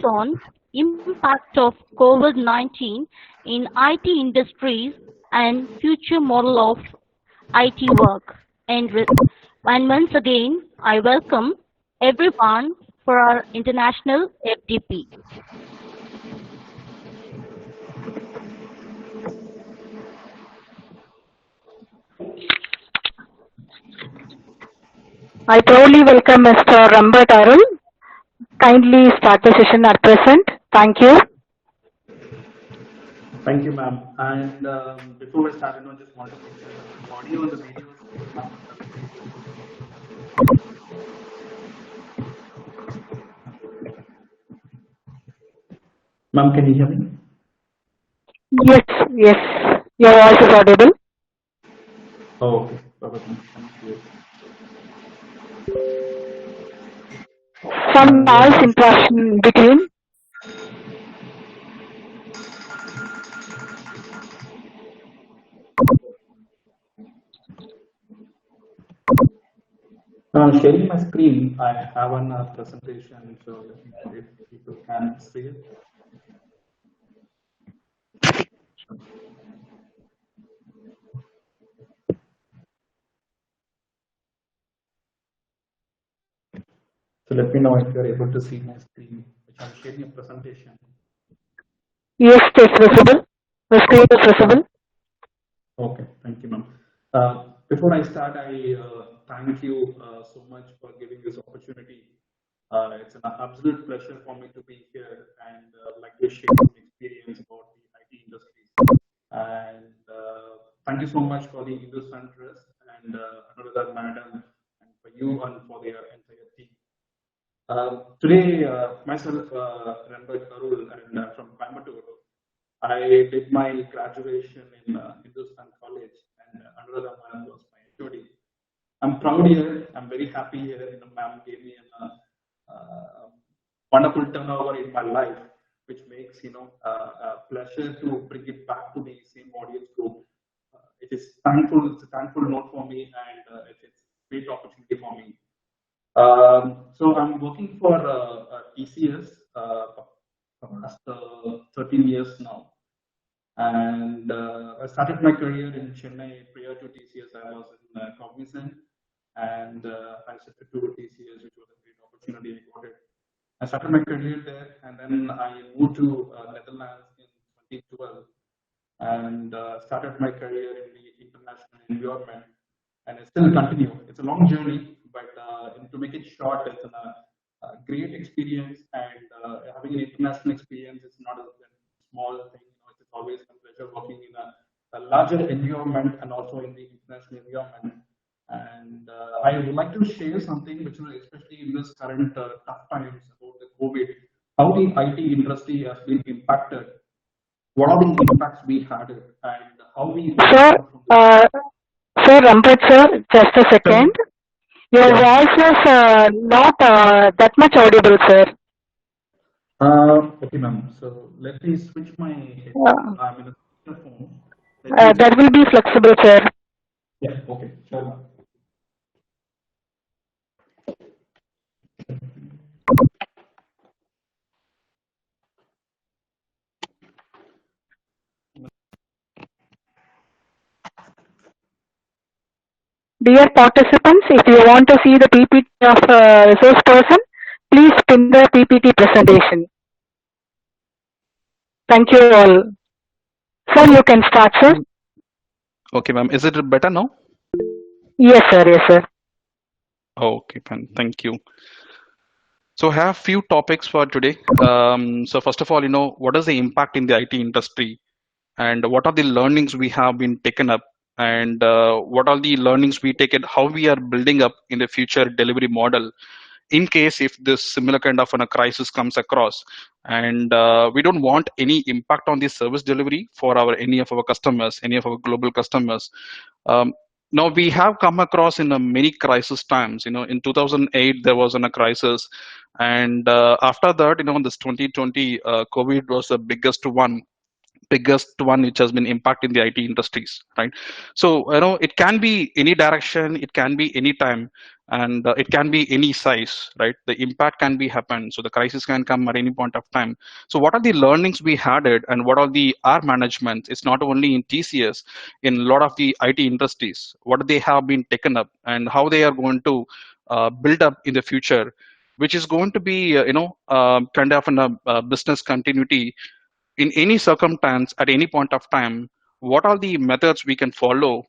on impact of COVID-19 in IT industries and future model of IT work. And once again, I welcome everyone for our international FDP. I proudly welcome Mr. Rambert Arul. Kindly start the session at present. Thank you. Thank you, ma'am. And before we start, I just want to make sure the audio and the video is Ma'am, can you hear me? Yes. Your voice is audible. Oh, okay. Perfect. Thank you. Some noise interaction between. Sharing my screen, I have a presentation, so let me know if people can see it. So let me know if you're able to see my screen, which I'm sharing a presentation. Yes, it's visible. The screen is visible. Okay, thank you, ma'am. Before I start, I thank you so much for giving this opportunity. It's an absolute pleasure for me to be here and like to share some experience about the IT industry. And thank you so much for the Hindustan Trust and Anuradha Madam, and for you and for the entire team. Today, myself, Rambert Arul, and from Coimbatore, I did my graduation in Hindustan College, and Anuradha Madam was my HOD. I'm proud here. I'm very happy here. Ma'am gave me a wonderful turnover in my life, which makes a pleasure to bring it back to the same audience group. It is thankful. It's a thankful note for me, and it's a great opportunity for me. So I'm working for TCS for the last 13 years now. And I started my career in Chennai. Prior to TCS, I was in Cognizant, and I shifted to TCS, which was a great opportunity. I got it. I started my career there, and then I moved to Netherlands in 2012, and started my career in the international environment, and I still continue. It's a long journey, but to make it short, it's a great experience, and having an international experience is not a small thing. It's always a pleasure working in a larger environment and also in the international environment. And I would like to share something which is especially in this current tough times about the COVID, how the IT industry has been impacted, what are the impacts we had, and how we. Sir Rambert sir, just a second. Your voice is not that much audible, sir. Okay, ma'am. So let me switch my headphone. I'm in a phone. That will be flexible, sir. Yeah. Okay. Sure, ma'am. Dear participants, if you want to see the PPT of resource person, please pin the PPT presentation. Thank you all. Sir, you can start, sir. Okay, ma'am. Is it better now? Yes, sir. Yes, sir. Okay, fine. Thank you. So I have few topics for today. So first of all, what is the impact in the IT industry, and what are the learnings we have been taken up, and what are the learnings we take it, how we are building up in the future delivery model in case if this similar kind of a crisis comes across, and we don't want any impact on the service delivery for any of our customers, any of our global customers. Now we have come across in many crisis times. In 2008 there was a crisis, and after that, in this 2020, COVID was the biggest one which has been impacting the IT industries, right? So it can be any direction, it can be any time, and it can be any size, right? The impact can be happen, so the crisis can come at any point of time. So what are the learnings we had it, and what are the our management? It's not only in TCS, in a lot of the IT industries, what they have been taken up and how they are going to build up in the future, which is going to be kind of in a business continuity in any circumstance at any point of time. What are the methods we can follow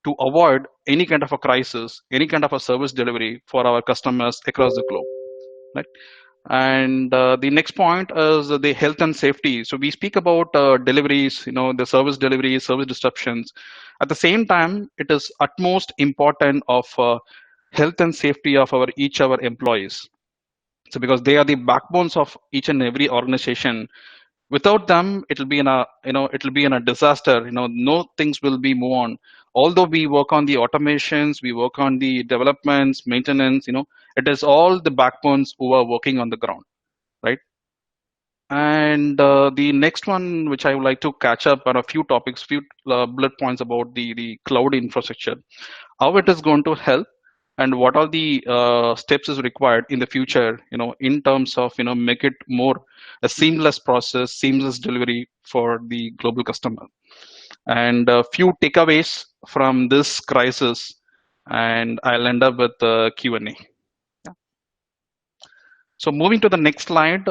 to avoid any kind of a crisis, any kind of a service delivery for our customers across the globe, right? And the next point is the health and safety. So we speak about deliveries, the service deliveries, service disruptions. At the same time, it is utmost important of health and safety of our each our employees. So because they are the backbones of each and every organization, without them it'll be in a it'll be in a disaster. No things will be move on. Although we work on the automations, we work on the developments, maintenance, it is all the backbones who are working on the ground, right? And the next one, which I would like to catch up on a few topics, few bullet points about the cloud infrastructure, how it is going to help, and what are the steps is required in the future, in terms of make it more a seamless process, seamless delivery for the global customer, and a few takeaways from this crisis, and I'll end up with the Q&A. So moving to the next slide.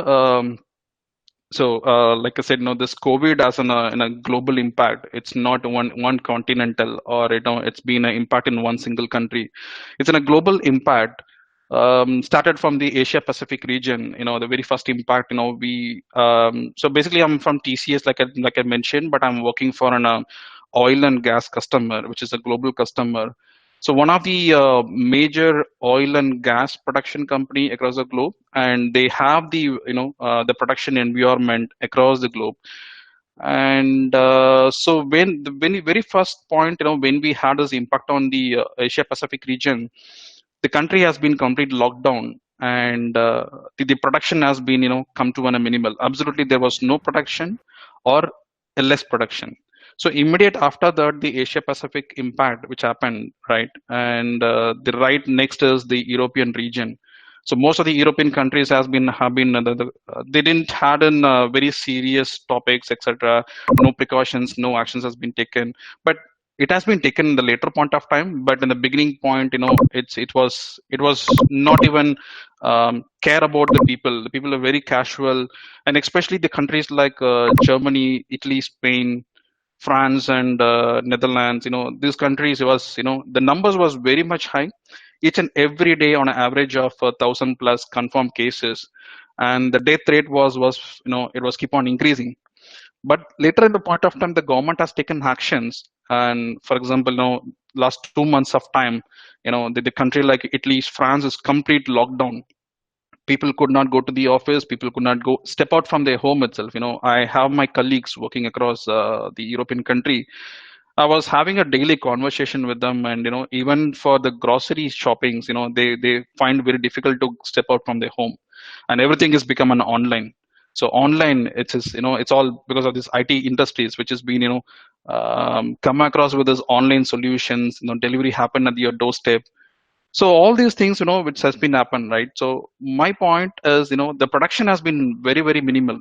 So, like I said, this COVID as in a global impact. It's not one continental, or it's been an impact in one single country. It's in a global impact. Started from the Asia Pacific region. The very first impact. We so basically I'm from TCS, like I mentioned, but I'm working for an oil and gas customer, which is a global customer. So one of the major oil and gas production company across the globe, and they have the production environment across the globe. And so when the very first point, when we had this impact on the Asia Pacific region, the country has been completely locked down, and the production has been come to a minimal. Absolutely, there was no production or a less production. So immediate after that, the Asia Pacific impact which happened, right? And the right next is the European region. So most of the European countries have been they didn't had in very serious topics, etc. No precautions, no actions has been taken, but it has been taken in the later point of time. But in the beginning point, it was not even care about the people. The people are very casual, and especially the countries like Germany, Italy, Spain, France, and Netherlands. These countries was, the numbers was very much high. Each and every day, on an average of 1,000 plus confirmed cases, and the death rate was it was keep on increasing. But later in the point of time, the government has taken actions, and for example, last 2 months of time, the country like Italy, France is complete lockdown. People could not go to the office, people could not go step out from their home itself. I have my colleagues working across the European country. I was having a daily conversation with them, and even for the grocery shoppings, they find very difficult to step out from their home, and everything has become an online. So online, it's all because of this IT industries, which has been come across with this online solutions. Delivery happen at your doorstep. So all these things, which has been happened, right? So my point is, the production has been very, very minimal,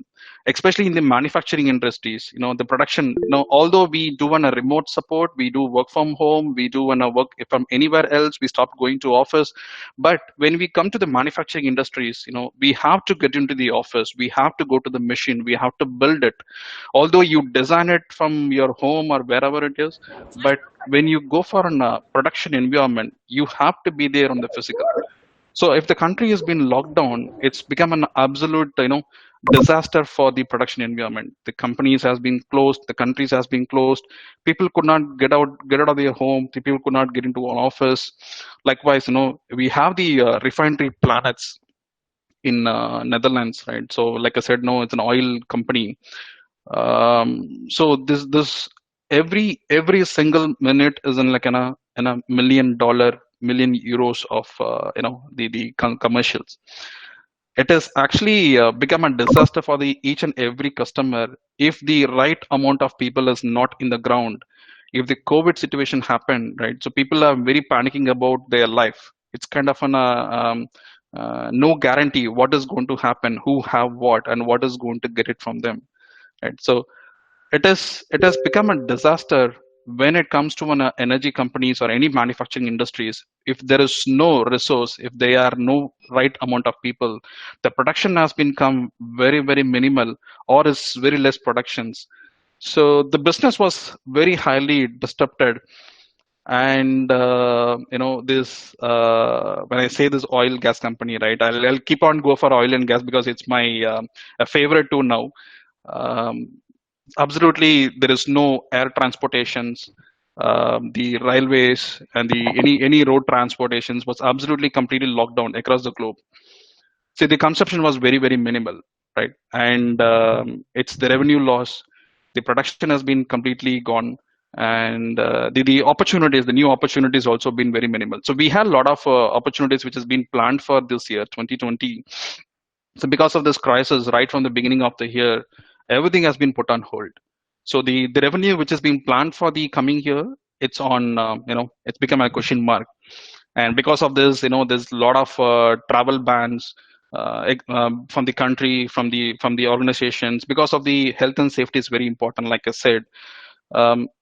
especially in the manufacturing industries. The production, although we do on a remote support, we do work from home, we do on a work from anywhere else, we stop going to office. But when we come to the manufacturing industries, we have to get into the office, we have to go to the machine, we have to build it. Although you design it from your home or wherever it is, but when you go for a production environment, you have to be there on the physical. So if the country has been locked down, it's become an absolute disaster for the production environment. The companies has been closed, the countries has been closed. People could not get out of their home. People could not get into an office. Likewise, we have the refinery planets in Netherlands, right? So like I said, no, it's an oil company. So this every single minute is in like in a $1 million, million euros of the commercials. It has actually become a disaster for the each and every customer if the right amount of people is not in the ground. If the COVID situation happened, right? So people are very panicking about their life. It's kind of an no guarantee what is going to happen, who have what, and what is going to get it from them, right? So it has become a disaster when it comes to an energy companies or any manufacturing industries. If there is no resource, if there are no right amount of people, the production has become very minimal, or is very less productions. So the business was very highly disrupted. And this when I say this oil gas company, right, I'll keep on go for oil and gas because it's my a favorite too now. um, Absolutely, there is no air transportations. The railways and the any road transportations was absolutely completely locked down across the globe. See, the consumption was very minimal, right? And it's the revenue loss. The production has been completely gone, and the opportunities, the new opportunities, also been very minimal. So we had a lot of opportunities which has been planned for this year, 2020. So because of this crisis, right from the beginning of the year, everything has been put on hold. So the revenue which has been planned for the coming year, it's on it's become a question mark. And because of this, there's a lot of travel bans from the country, from the organizations, because of the health and safety is very important, like I said.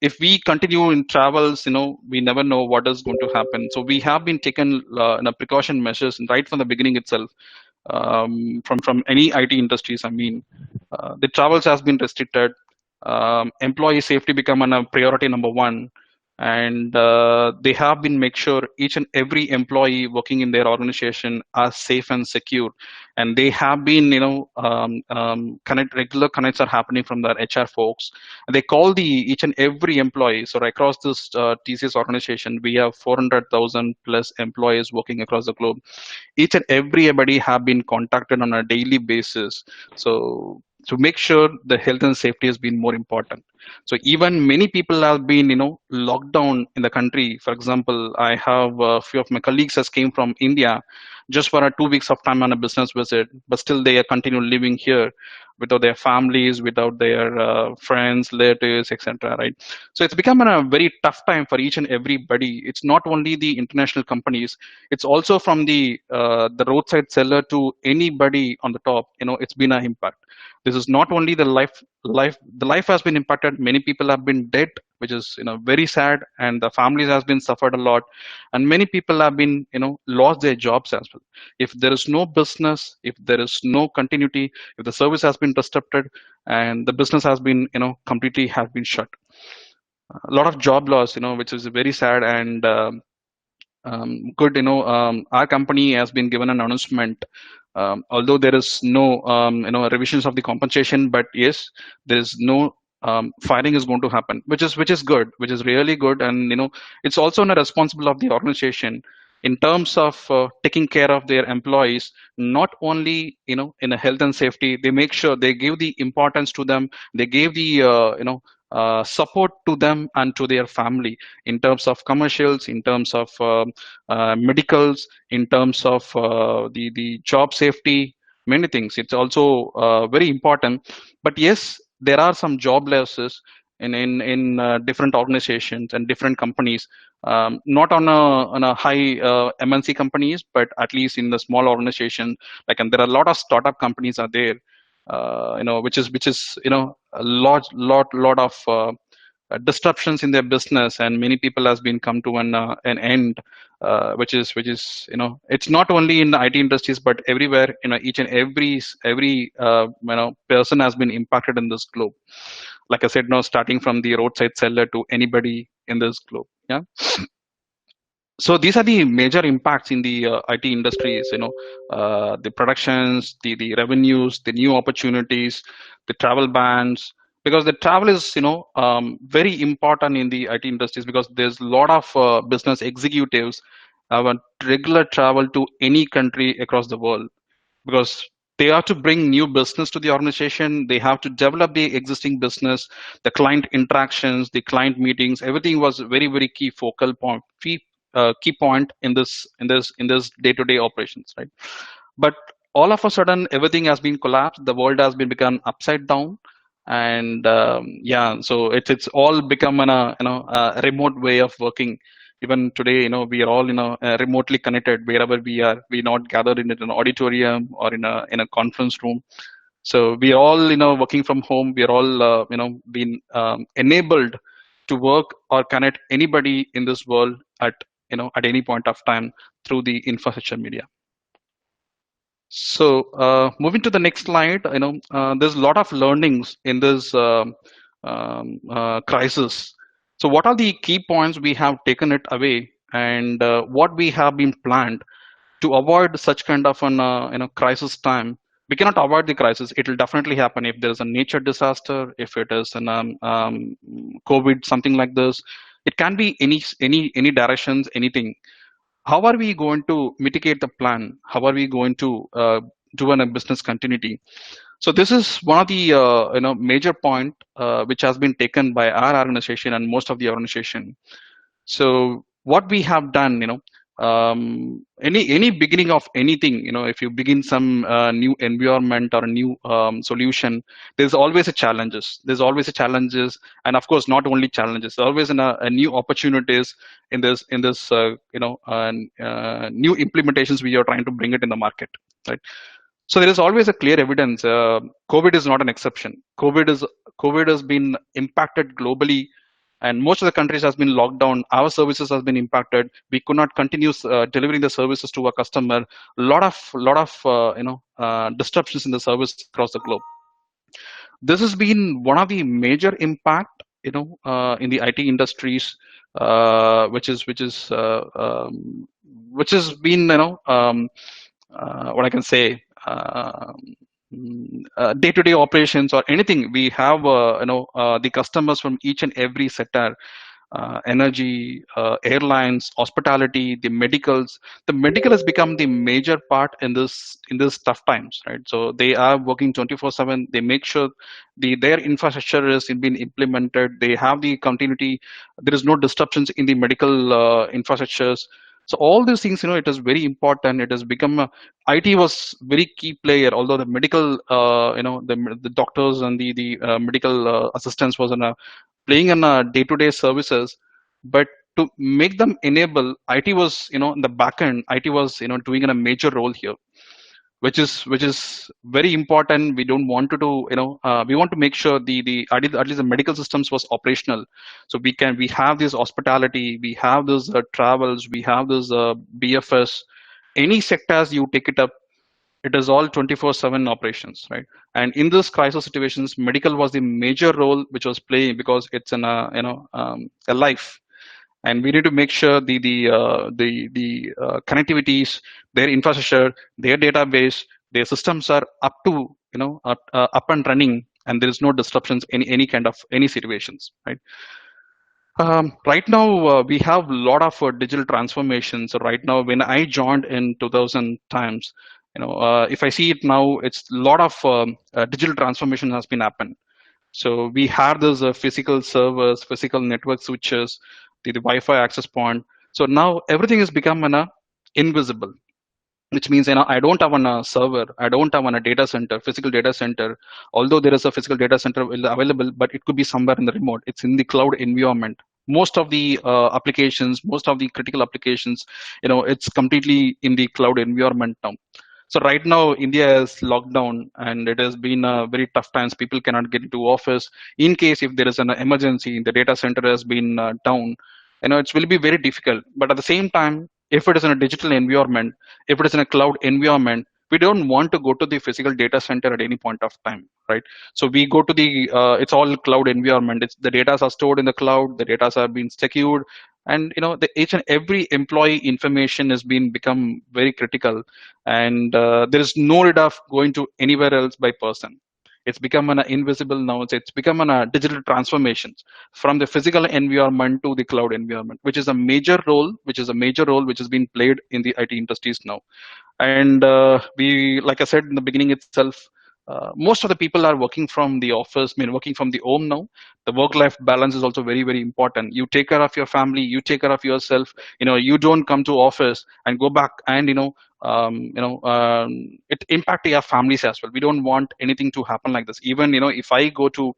If we continue in travels, we never know what is going to happen. So we have been taken precaution measures right from the beginning itself. From any IT industries, I mean, the travels has been restricted. Employee safety become a priority number one, and they have been make sure each and every employee working in their organization are safe and secure. And they have been, regular connects are happening from their HR folks. And they call the each and every employee. So across this TCS organization, we have 400,000 plus employees working across the globe. Each and everybody have been contacted on a daily basis. So to make sure the health and safety has been more important. So even many people have been locked down in the country. For example, I have a few of my colleagues has came from India just for a 2 weeks of time on a business visit, but still they are continue living here without their families, without their friends, relatives, etc., right? So it's become a very tough time for each and everybody. It's not only the international companies, it's also from the roadside seller to anybody on the top. It's been an impact. This is not only the life has been impacted. Many people have been dead, which is very sad, and the families has been suffered a lot, and many people have been lost their jobs as well. If there is no business, if there is no continuity, if the service has been disrupted, and the business has been completely has been shut, a lot of job loss, which is very sad. And good, our company has been given an announcement. Although there is no revisions of the compensation, but yes, there is no firing is going to happen, which is good, which is really good. And it's also a responsible of the organization in terms of taking care of their employees. Not only in a health and safety, they make sure they give the importance to them. They gave the support to them and to their family in terms of commercials, in terms of medicals, in terms of the job safety, many things. It's also very important. But yes, there are some job losses in different organizations and different companies. Not on a high MNC companies, but at least in the small organization. Like, and there are a lot of startup companies are there, which is a lot of disruptions in their business, and many people has been come to an end, which is it's not only in the IT industries but everywhere. Each and every person has been impacted in this globe. Like I said, starting from the roadside seller to anybody in this globe. Yeah. So these are the major impacts in the IT industries. The productions, the revenues, the new opportunities, the travel bans. Because the travel is very important in the IT industries, because there's a lot of business executives have a regular travel to any country across the world, because they have to bring new business to the organization. They have to develop the existing business, the client interactions, the client meetings. Everything was very key focal point, key point in this day-to-day operations, right? But all of a sudden, everything has been collapsed. The world has been become upside down, and yeah, so it's all become a remote way of working. Even today, we are all remotely connected wherever we are. We're not gathered in an auditorium or in a conference room. So we are all working from home. We are all being enabled to work or connect anybody in this world at any point of time through the infrastructure media. So moving to the next slide, there's a lot of learnings in this crisis. So what are the key points we have taken it away, and what we have been planned to avoid such kind of an crisis time? We cannot avoid the crisis. It will definitely happen if there is a nature disaster, if it is an COVID, something like this. It can be any directions, anything. How are we going to mitigate the plan? How are we going to do a business continuity? So this is one of the major point which has been taken by our organization and most of the organization. So what we have done, any beginning of anything, if you begin some new environment or a new solution, there's always a challenges. There's always a challenges, and of course, not only challenges. There's always a new opportunities in this new implementations we are trying to bring it in the market, right? So there is always a clear evidence. COVID is not an exception. COVID has been impacted globally, and most of the countries has been locked down. Our services has been impacted. We could not continue delivering the services to our customer. Lot of disruptions in the service across the globe. This has been one of the major impact in the IT industries, which has been what I can say, day-to-day operations or anything. We have the customers from each and every sector, energy, airlines, hospitality, the medicals. The medical has become the major part in this tough times, right? So they are working 24/7. They make sure their infrastructure is being implemented. They have the continuity. There is no disruptions in the medical infrastructures. So all these things, it is very important. It has become IT was very key player. Although the medical, the doctors and the medical assistants was in a playing in day-to-day services, but to make them enable, IT was in the back end. IT was doing a major role here, which is very important. We don't want to do we want to make sure the at least the medical systems was operational. So we have this hospitality, we have those travels, we have those BFS. Any sectors you take it up, it is all 24/7 operations, right? And in this crisis situations, medical was the major role which was playing, because it's in a life, and we need to make sure the connectivities, their infrastructure, their database, their systems are up to up and running, and there is no disruptions in any kind of any situations, right? Right now, we have a lot of digital transformations. So right now, when I joined in 2000 times, if I see it now, it's a lot of digital transformation has been happened. So we have those physical servers, physical network switches, the Wi-Fi access point. So now everything has become invisible, which means I don't have a server, I don't have a data center, physical data center. Although there is a physical data center available, but it could be somewhere in the remote. It's in the cloud environment. Most of the applications, most of the critical applications, it's completely in the cloud environment now. So right now, India is locked down, and it has been very tough times. People cannot get into office. In case if there is an emergency, the data center has been down. It will be very difficult. But at the same time, if it is in a digital environment, if it is in a cloud environment, we don't want to go to the physical data center at any point of time, right? So we go to the it's all cloud environment. The data are stored in the cloud. The data are being secured, and each and every employee information has been become very critical, and there is no need of going to anywhere else by person. It's become an invisible now. It's become a digital transformations from the physical environment to the cloud environment, which is a major role, which has been played in the IT industries now. And we, like I said in the beginning itself, most of the people are working from the office, I mean working from the home now. The work life balance is also very very important. You take care of your family, you take care of yourself. You don't come to office and go back and it impact your families as well. We don't want anything to happen like this. Even if I go to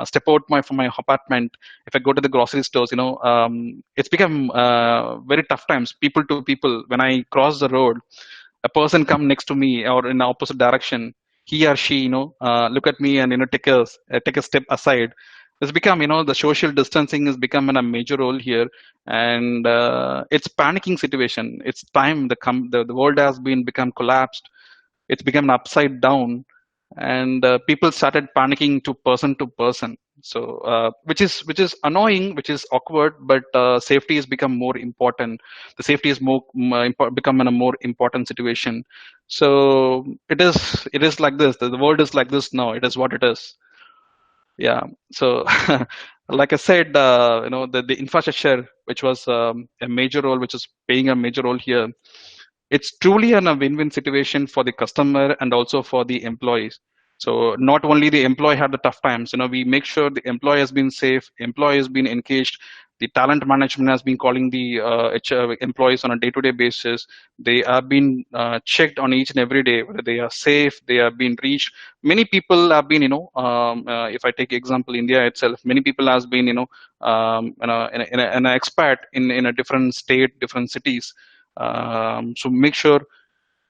step out from my apartment, if I go to the grocery stores, it's become very tough times, people to people. When I cross the road, a person come next to me or in the opposite direction, he or she look at me and take a step aside. It's become, the social distancing has become a major role here. And it's panicking situation. It's time the world has been become collapsed. It's become upside down. And people started panicking to person. So which is annoying, which is awkward, but safety has become more important. The safety is become in a more important situation. So it is like this. The world is like this now. It is what it is. Yeah. So like I said, the infrastructure, which was a major role, which is playing a major role here. It's truly a win-win situation for the customer and also for the employees. So not only the employee had the tough times, we make sure the employee has been safe, employee has been engaged. The talent management has been calling the HR employees on a day-to-day basis. They have been checked on each and every day whether they are safe, they have been reached. Many people have been, if I take example India itself, many people has been, an expat in a different state, different cities. So make sure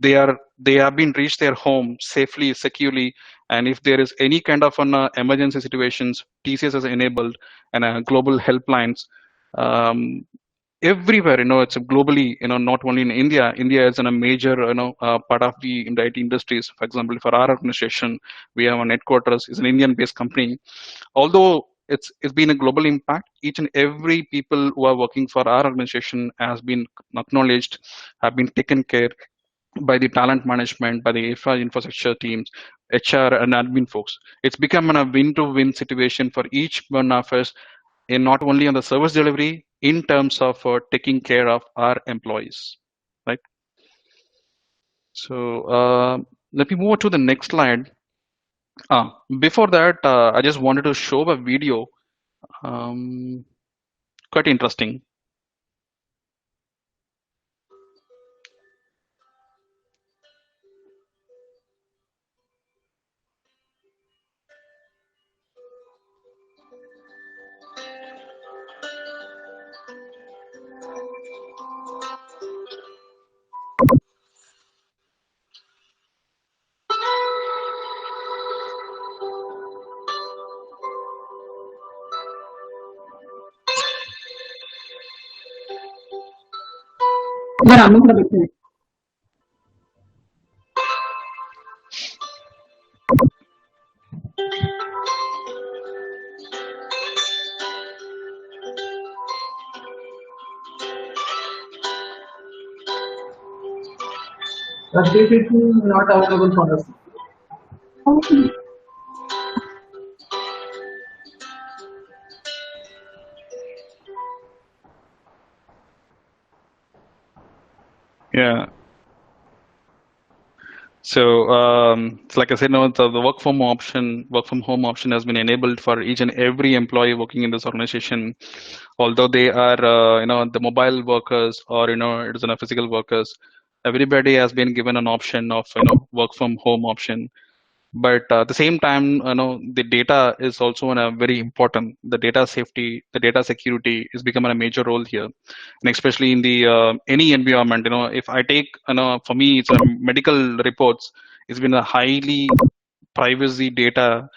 they have been reached their home safely, securely. And if there is any kind of an emergency situations, TCS has enabled and global helplines um, everywhere. It's globally, not only in India. India is in a major part of the IT industries. For example, for our organization, we have a headquarters is an Indian based company. Although it's been a global impact, each and every people who are working for our organization has been acknowledged, have been taken care by the talent management, by the infrastructure teams, HR and admin folks. It's become a win-to-win situation for each one of us, in not only on the service delivery, in terms of taking care of our employees, right? So let me move to the next slide. Before that, I just wanted to show a video, um, quite interesting. మరి అమ్మ కూడా పెట్టింది. But this is not available for us. Yeah. So, like I said, no, the work from home option has been enabled for each and every employee working in this organization. Although they are, the mobile workers or, it is physical workers, everybody has been given an option of, work from home option. But at the same time, the data is also very important. The data safety, the data security is becoming a major role here, and especially in the any environment. If I take, for me, it's a medical reports. It's been a highly privacy data.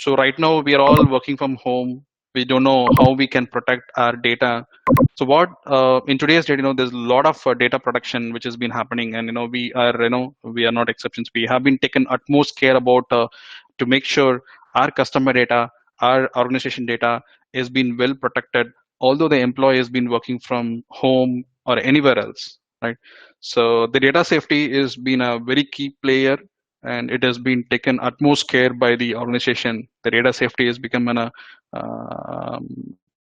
So right now we are all working from home. We don't know how we can protect our data. So what in today's date, there's a lot of data protection which has been happening, and we are not exceptions. We have been taken utmost care about to make sure our customer data, our organization data is being well protected, although the employee has been working from home or anywhere else, right? So the data safety is been a very key player, and it has been taken utmost care by the organization. The data safety has become an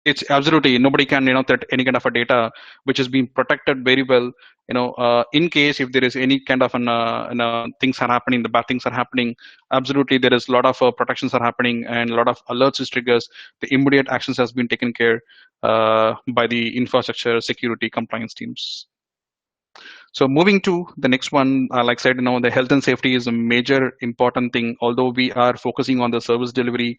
It's absolutely nobody can threat any kind of a data which is being protected very well. In case if there is any kind of things are happening, the bad things are happening. Absolutely, there is a lot of protections are happening and a lot of alerts is triggers. The immediate actions has been taken care by the infrastructure security compliance teams. So moving to the next one, like I said, the health and safety is a major important thing. Although we are focusing on the service delivery,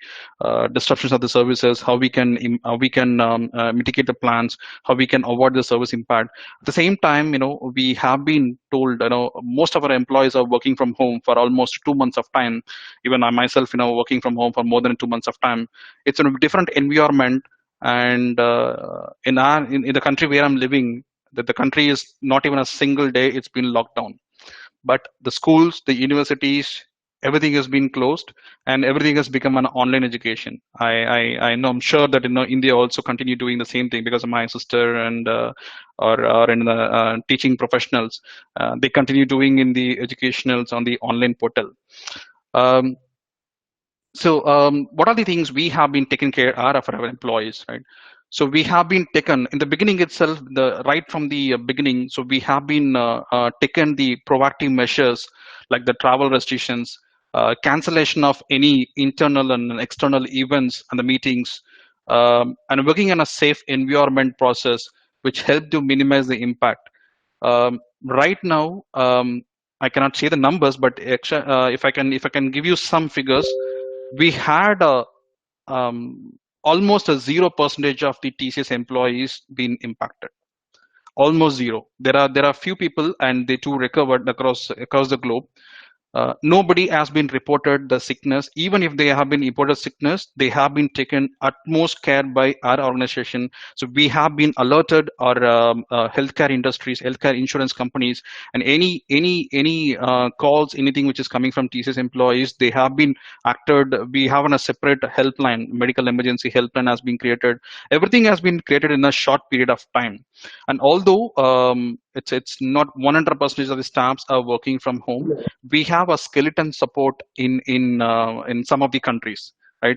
disruptions of the services, how we can mitigate the plans, how we can avoid the service impact. At the same time, we have been told, most of our employees are working from home for almost 2 months of time. Even I myself, working from home for more than 2 months of time. It's a different environment, and in the country where I'm living, that the country is not even a single day it's been locked down, but the schools, the universities, everything has been closed and everything has become an online education. I know, I'm sure that India also continue doing the same thing because of my sister and or in the teaching professionals, they continue doing in the educationals on the online portal. um, what are the things we have been taking care of our employees, right? So we have been taken in the beginning itself, the right from the beginning. So we have been taken the proactive measures like the travel restrictions, cancellation of any internal and external events and the meetings, and working in a safe environment process, which help to minimize the impact. Right now, I cannot say the numbers, but if I can give you some figures, we had almost a 0% of the TCS employees being impacted. Almost zero. There are few people, and they too recovered across the globe. Nobody has been reported the sickness. Even if they have been reported sickness, they have been taken utmost care by our organization. So we have been alerted our healthcare industries, healthcare insurance companies, and any calls, anything which is coming from TCS employees, they have been acted. We have a separate helpline, medical emergency helpline has been created. Everything has been created in a short period of time. And although it's not 100% of the staffs are working from home, we have a skeleton support in some of the countries, right?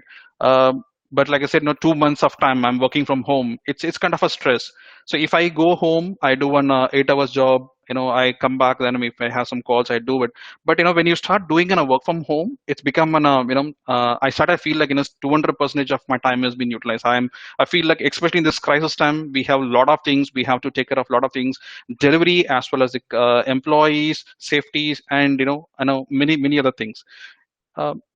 But like I said, 2 months of time I'm working from home. It's kind of a stress. So if I go home, I do an 8 hours job. I come back. Then if I have some calls, I do it. But when you start doing a work from home, it's become an I started feel like 200% of my time has been utilized. I feel like, especially in this crisis time, we have a lot of things we have to take care of. A lot of things, delivery as well as the employees, safeties, and I know many other things.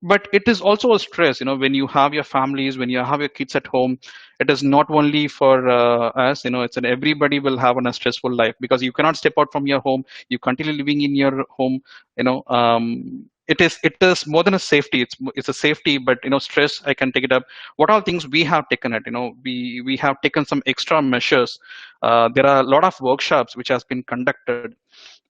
But it is also a stress, when you have your families, when you have your kids at home. It is not only for us, it's an everybody will have a stressful life because you cannot step out from your home. You continue living in your home. It is more than a safety. It's a safety, but stress. I can take it up. What are things we have taken it? We have taken some extra measures. There are a lot of workshops which has been conducted,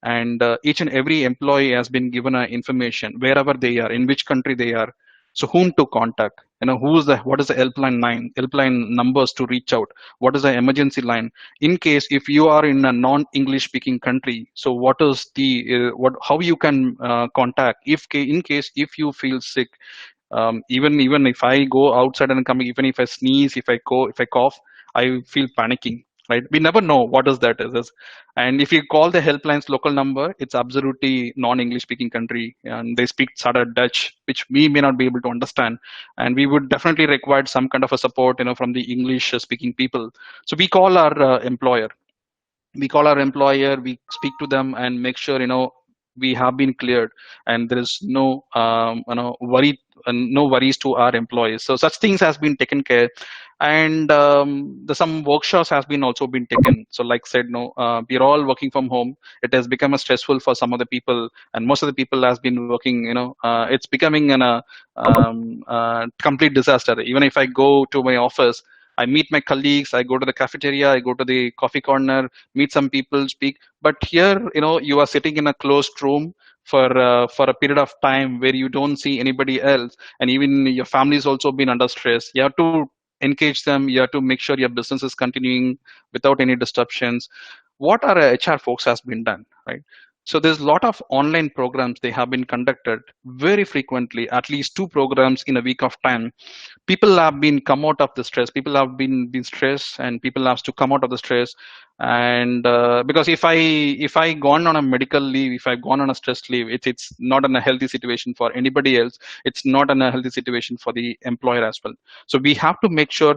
and each and every employee has been given information wherever they are, in which country they are, so whom to contact, what is the helpline numbers to reach out, what is the emergency line in case if you are in a non-English speaking country. So what is the what how you can contact in case if you feel sick. Even if I go outside and come, even if I sneeze, if I cough, I feel panicking. Right? We never know what is that is. And if you call the helplines local number, it's absolutely non-English speaking country, and they speak sort of Dutch, which we may not be able to understand. And we would definitely require some kind of a support, from the English speaking people. So we call our employer, we speak to them and make sure we have been cleared, and there is no worry, no worries to our employees. So such things has been taken care. And some workshops has been also been taken. So like said, no, we're all working from home. It has become a stressful for some of the people, and most of the people has been working. It's becoming a complete disaster. Even if I go to my office, I meet my colleagues, I go to the cafeteria, I go to the coffee corner, meet some people, speak. But here, you are sitting in a closed room for a period of time where you don't see anybody else, and even your family is also been under stress. You have to engage them. You have to make sure your business is continuing without any disruptions. What our HR folks has been done, right? So there's a lot of online programs they have been conducted very frequently, at least 2 programs in a week of time. People have been come out of the stress, people have been stressed, and people have to come out of the stress. And because if I gone on a medical leave, if I've gone on a stress leave, it's not in a healthy situation for anybody else. It's not in a healthy situation for the employer as well. So we have to make sure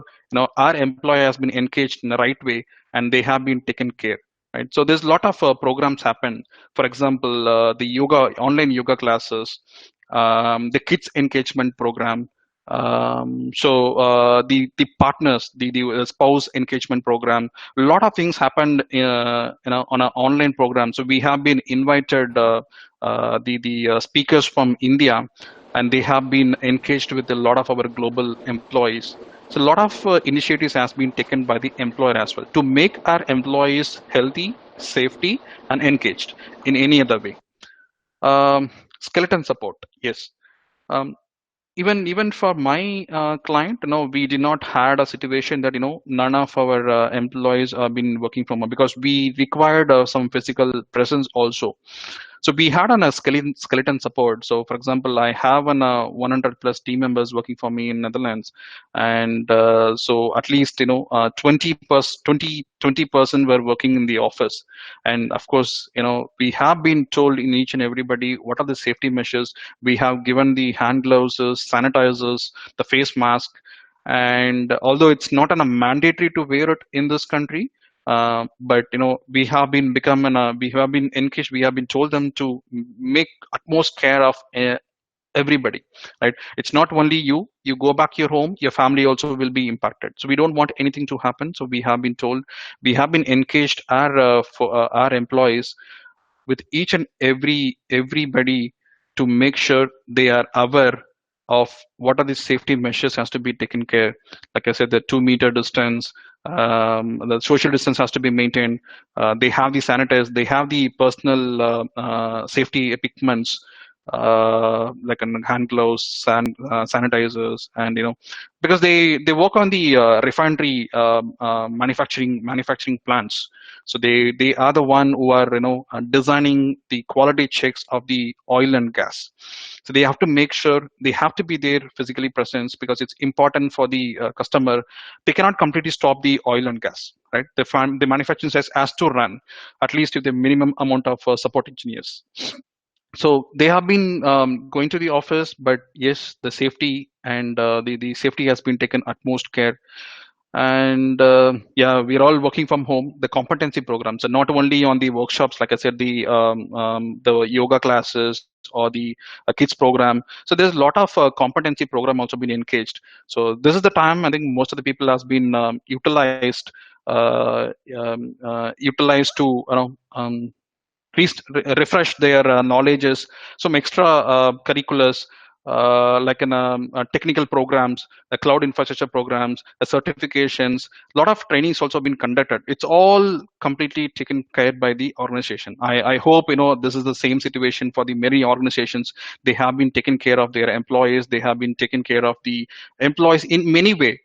our employer has been engaged in the right way, and they have been taken care, right? So there's a lot of programs happen. For example, the yoga, online yoga classes, the kids engagement program. The partners, the spouse engagement program. A lot of things happened on an online program. So we have been invited the speakers from India, and they have been engaged with a lot of our global employees. So a lot of initiatives has been taken by the employer as well to make our employees healthy, safety, and engaged in any other way. Skeleton support, yes. Um, even for my client, we did not had a situation that none of our employees have been working from home, because we required some physical presence also. So we had on a skeleton support. So for example, I have an 100 plus team members working for me in Netherlands, and so at least 20% were working in the office. And of course, we have been told in each and everybody what are the safety measures. We have given the hand gloves, sanitizers, the face mask. And although it's not a mandatory to wear it in this country, but we have been we have been engaged, we have been told them to make utmost care of everybody, right? It's not only you go back your home, your family also will be impacted. So we don't want anything to happen. So we have been told, we have been engaged our employees with each and everybody to make sure they are aware of what are the safety measures has to be taken care. Like I said, the 2 meter distance, the social distance has to be maintained. They have the sanitize, they have the personal safety equipments, like hand gloves, sanitizers, and because they work on the refinery manufacturing plants. So they are the one who are designing the quality checks of the oil and gas. So they have to make sure they have to be there physically present, because it's important for the customer. They cannot completely stop the oil and gas, right? The manufacturing says has to run at least with the minimum amount of support engineers. So they have been going to the office, but yes, the safety and the safety has been taken utmost care. And yeah, we're all working from home. The competency programs are not only on the workshops, like I said, the yoga classes or the kids program. So there's a lot of competency program also been engaged. So this is the time I think most of the people has been utilized to refresh their knowledges. Some extra curriculars, like in technical programs, cloud infrastructure programs, certifications. A lot of trainings also been conducted. It's all completely taken care by the organization. I hope this is the same situation for the many organizations. They have been taking care of their employees. They have been taking care of the employees in many way.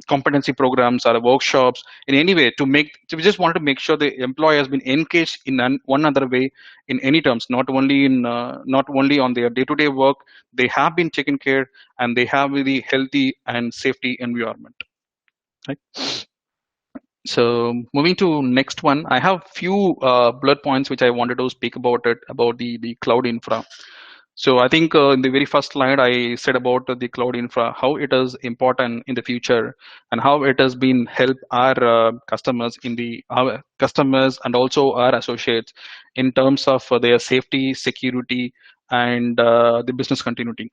Competency programs or workshops in any way so we just wanted to make sure the employee has been engaged in one other way in any terms, not only on their day-to-day work. They have been taken care, and they have the healthy and safety environment, right? So moving to next one, I have few bullet points which I wanted to speak about about the cloud infra. So I think in the very first slide, I said about the cloud infra, how it is important in the future, and how it has been help our customers our customers and also our associates in terms of their safety, security, and the business continuity.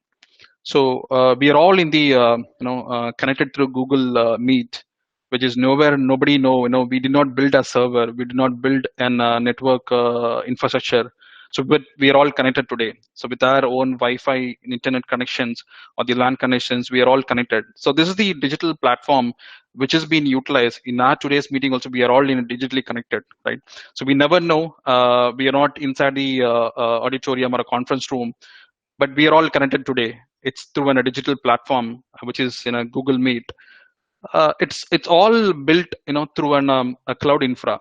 So we are all in the connected through Google Meet, which is nowhere nobody know. We did not build a server, we did not build an network infrastructure. So but we are all connected today. So with our own Wi-Fi internet connections or the LAN connections, we are all connected. So this is the digital platform which is being utilized in our today's meeting. Also, we are all in digitally connected, right? So we never know. We are not inside the auditorium or a conference room, but we are all connected today. It's through a digital platform, which is in a Google Meet. It's all built through a cloud infra.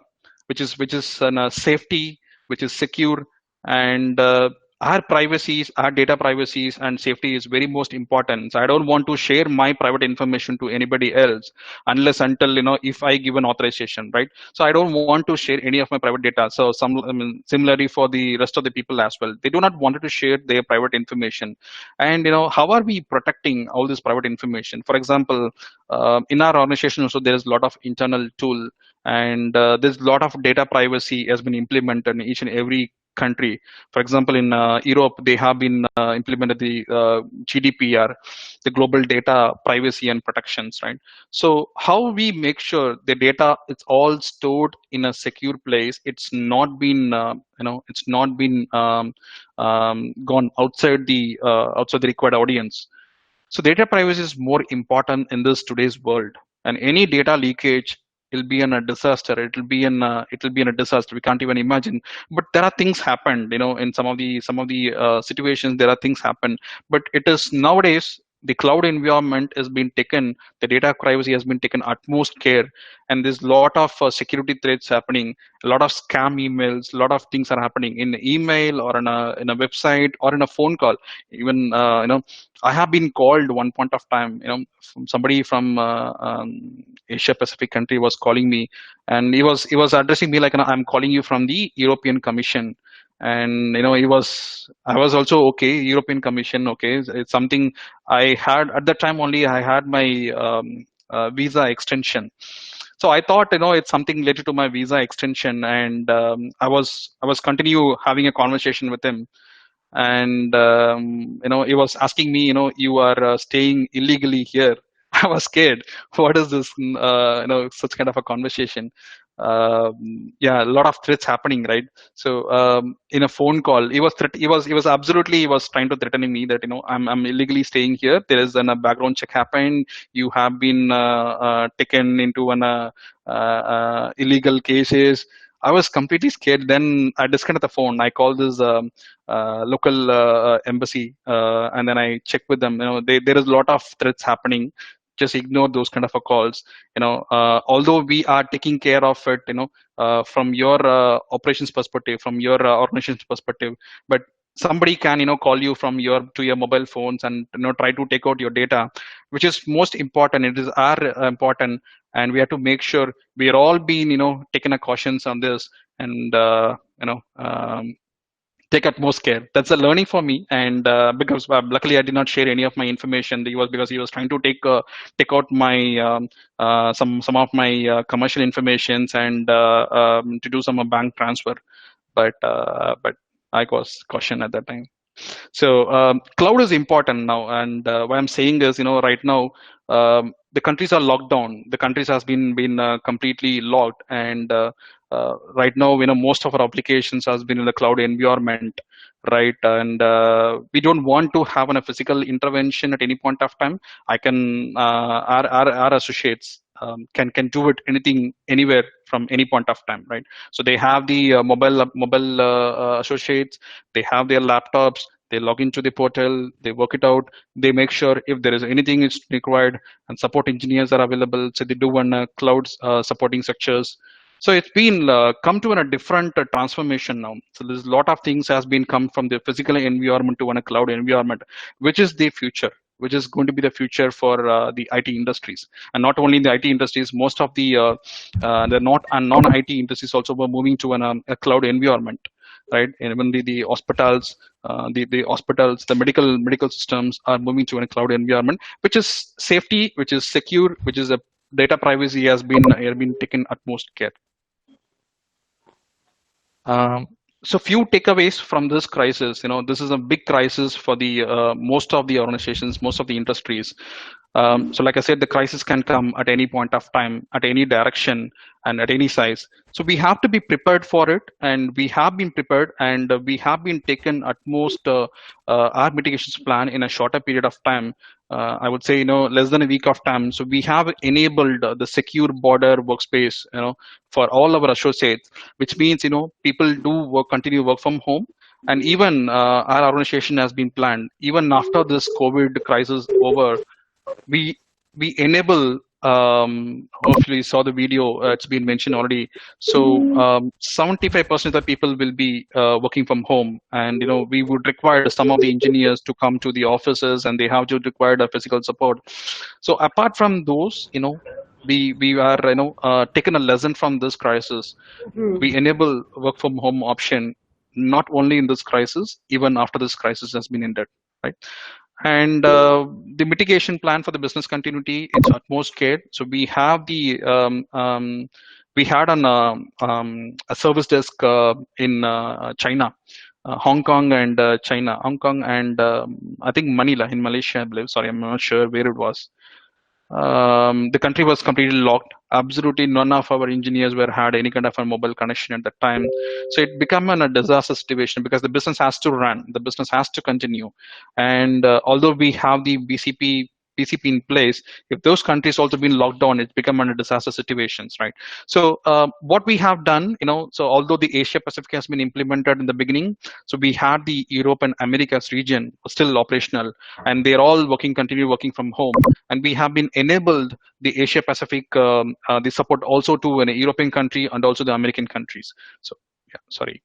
which is safety, which is secure, and our privacies, our data privacies and safety is very most important. So I don't want to share my private information to anybody else unless until if I give an authorization, right? So I don't want to share any of my private data. So similarly for the rest of the people as well, they do not want to share their private information. And how are we protecting all this private information? For example, in our organization also there is a lot of internal tool, and there's a lot of data privacy has been implemented in each and every country. For example, in Europe, they have been implemented the GDPR, the Global Data Privacy and Protections, right? So how we make sure the data is all stored in a secure place? It's not been, it's not been gone outside the required audience. So data privacy is more important in this today's world, and any data leakage will be in a disaster. It will be in a disaster. We can't even imagine. But there are things happened, in some of the situations. There are things happen, but it is nowadays the cloud environment has been taken. The data privacy has been taken utmost care, and there's a lot of security threats happening. A lot of scam emails. A lot of things are happening in email or in a website or in a phone call. Even I have been called one point of time, from somebody from Asia Pacific country was calling me, and he was addressing me like, I'm calling you from the European Commission. And I was also, okay, European Commission, okay, it's something I had at that time. Only I had my visa extension. So I thought, it's something related to my visa extension, and I was continue having a conversation with him. And he was asking me, you are staying illegally here. I was scared. What is this? Such kind of a conversation. Yeah, a lot of threats happening, right? So in a phone call, he was absolutely, he was trying to threatening me that, I'm illegally staying here. There is a background check happened. You have been taken into an illegal cases. I was completely scared. Then I disconnected the phone. I called this local embassy, and then I check with them. There is a lot of threats happening. Just ignore those kind of a calls. Although we are taking care of it, from your operations perspective, from your organization's perspective, but somebody can call you from your to your mobile phones and try to take out your data, which is most important. It is our important, and we have to make sure we are all being taking a cautions on this, and take utmost care. That's a learning for me. And because luckily I did not share any of my information. He was Because he was trying to take out my some of my commercial informations, and to do some bank transfer. But I was cautioned at that time. So cloud is important now, and what I'm saying is, right now, the countries are locked down. The countries has been completely locked, and right now, most of our applications has been in the cloud environment, right? And we don't want to have a physical intervention at any point of time. I can our associates can do it anything anywhere from any point of time, right? So they have the mobile associates. They have their laptops. They log into the portal. They work it out. They make sure if there is anything is required, and support engineers are available. So they do one cloud supporting structures. So it's been come to a different transformation now. So there's a lot of things has been come from the physical environment to a cloud environment, which is the future, which is going to be the future for the IT industries. And not only the IT industries, most of the not and non-IT industries also were moving to a cloud environment, right? And even the hospitals, the hospitals, the medical systems are moving to a cloud environment, which is safety, which is secure, which is a data privacy has been taken utmost care. Um, so few takeaways from this crisis. This is a big crisis for the most of the organizations, most of the industries. So like I said, the crisis can come at any point of time, at any direction, and at any size. So we have to be prepared for it, and we have been prepared, and we have been taken at most our mitigations plan in a shorter period of time. I would say, less than a week of time. So we have enabled the secure border workspace, for all our associates, which means, people do continue work from home. And even our organization has been planned, even after this COVID crisis over, we we enable hopefully you saw the video. It's been mentioned already. So 75% of the people will be working from home, and we would require some of the engineers to come to the offices, and they have to require the physical support. So apart from those, we are taken a lesson from this crisis. We enable work from home option not only in this crisis, even after this crisis has been ended, right? And the mitigation plan for the business continuity, it's utmost care. So we have we had a service desk in China, Hong Kong and Hong Kong and I think Manila in Malaysia, I believe. Sorry, I'm not sure where it was. The country was completely locked. Absolutely none of our engineers were had any kind of a mobile connection at that time. So it became a disaster situation because the business has to run, the business has to continue. And although we have the BCP in place, if those countries also been locked down, it's become a disaster situations, right? So what we have done, so although the Asia Pacific has been implemented in the beginning, so we had the Europe and Americas region still operational, and they're all continue working from home, and we have been enabled the Asia Pacific the support also to an European country and also the American countries. So yeah, sorry.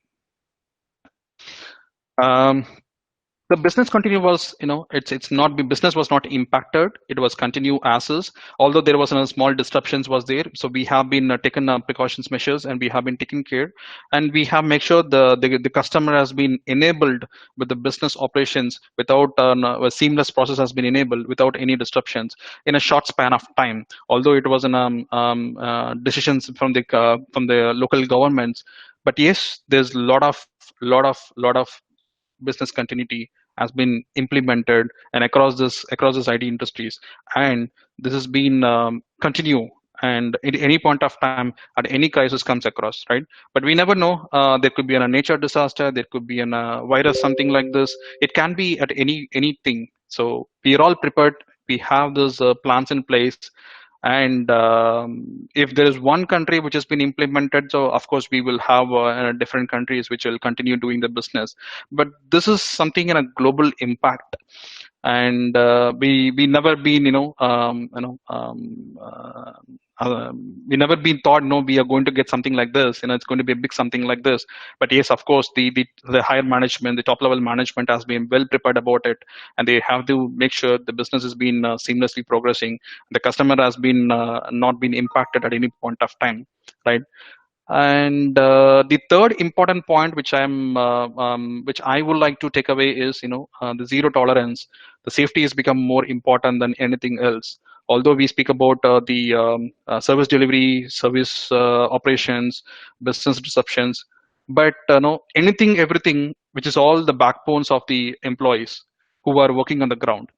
The business continue was, it's not, business was not impacted. It was continue as is, although there was a small disruptions was there. So we have been taken precautions measures, and we have been taking care, and we have make sure the customer has been enabled with the business operations without a seamless process has been enabled without any disruptions in a short span of time. Although it was an decisions from the local governments, but yes, there's lot of business continuity has been implemented and across this IT industries, and this has been continue, and at any point of time at any crisis comes across, right? But we never know, there could be a nature disaster, there could be a virus, something like this. It can be at anything. So we are all prepared. We have those plans in place, and if there is one country which has been implemented, so of course we will have different countries which will continue doing the business. But this is something in a global impact, and we never been we never been thought, no, we are going to get something like this, it's going to be a big something like this. But yes, of course, the higher management, the top level management has been well prepared about it, and they have to make sure the business has been seamlessly progressing, the customer has been not been impacted at any point of time, right? And the third important point which I would like to take away is, the zero tolerance. The safety has become more important than anything else. Although we speak about the service delivery, service operations, business disruptions, but no, anything, everything, which is all the backbones of the employees who are working on the ground,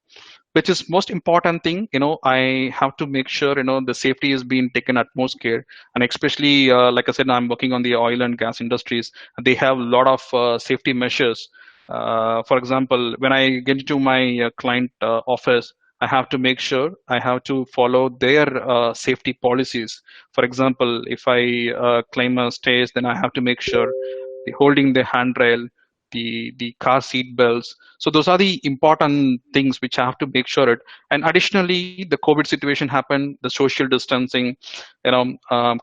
which is most important thing. I have to make sure the safety is being taken utmost care, and especially like I said, I'm working on the oil and gas industries. They have a lot of safety measures. For example, when I get into my client office, I have to make sure I have to follow their safety policies. For example, if I claim a stays, then I have to make sure the holding the handrail, the car seat belts. So those are the important things which I have to make sure it. And additionally, the COVID situation happened, the social distancing,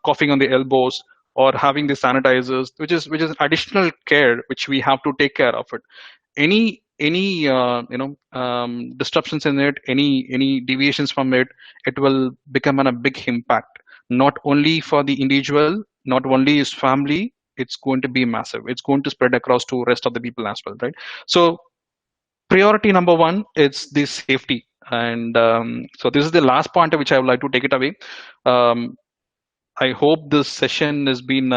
coughing on the elbows, or having the sanitizers, which is additional care which we have to take care of it. Any disruptions in it, any deviations from it, it will become a big impact, not only for the individual, not only his family. It's going to be massive. It's going to spread across to rest of the people as well, right? So priority number one is the safety. And so this is the last point which I would like to take it away. I hope this session has been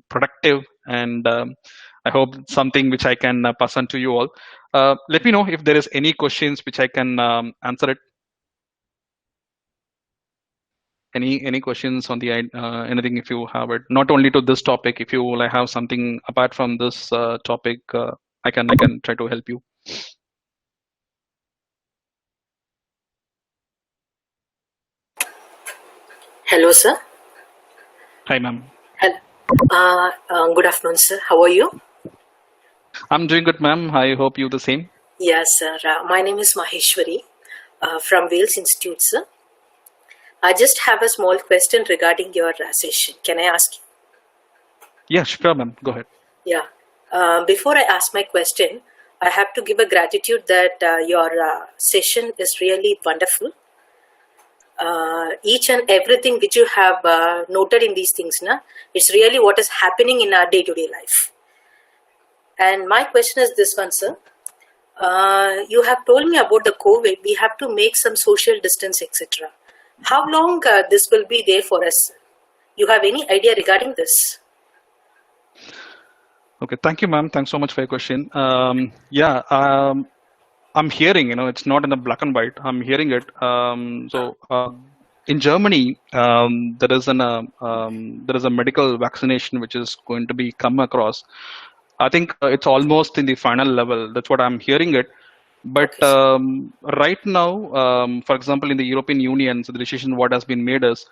productive, and I hope it's something which I can pass on to you all. Let me know if there is any questions which I can answer it. Any questions on the anything, if you have it, not only to this topic, if you will have something apart from this topic, I can try to help you. Hello, sir. Hi, ma'am. Good afternoon, sir. How are you? I'm doing good, ma'am. I hope you the same. Yes, sir. My name is Maheshwari from Wales Institute, sir. I just have a small question regarding your session. Can I ask you? Yeah, sure, ma'am. Go ahead. Yeah. Before I ask my question, I have to give a gratitude that your session is really wonderful. Each and everything which you have noted in these things, it's really what is happening in our day-to-day life. And my question is this one, sir. You have told me about the COVID. We have to make some social distance, etc. How long this will be there for us? You have any idea regarding this? Okay, thank you, ma'am. Thanks so much for your question. I'm hearing, it's not in a black and white. I'm hearing it. In Germany, there is a medical vaccination which is going to be come across. I think it's almost in the final level. That's what I'm hearing it. But Okay, right now, for example, in the European Union, so the decision what has been made is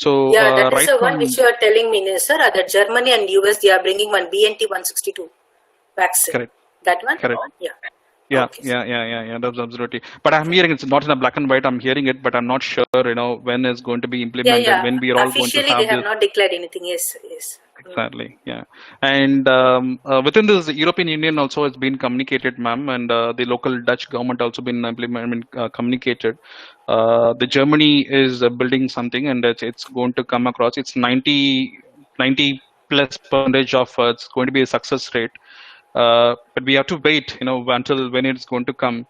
yeah, that is right the one which from you are telling me, sir. That Germany and US, they are bringing one BNT 162 vaccine. correct, That one? correct. Yeah. Yeah, Okay, sir. yeah. That's absolutely. But I'm hearing it's not in a black and white. I'm hearing it, but I'm not sure, when it's going to be Yeah, implemented, yeah. when we are all going to Officially, they have have this. not declared anything. Yes, yes. Exactly. Yeah. And within this European Union also it's been communicated, ma'am, and the local Dutch government also been communicated. The Germany is building something, and it's going to come across. It's 90 plus percentage of it's going to be a success rate. But we have to wait, until when it's going to come.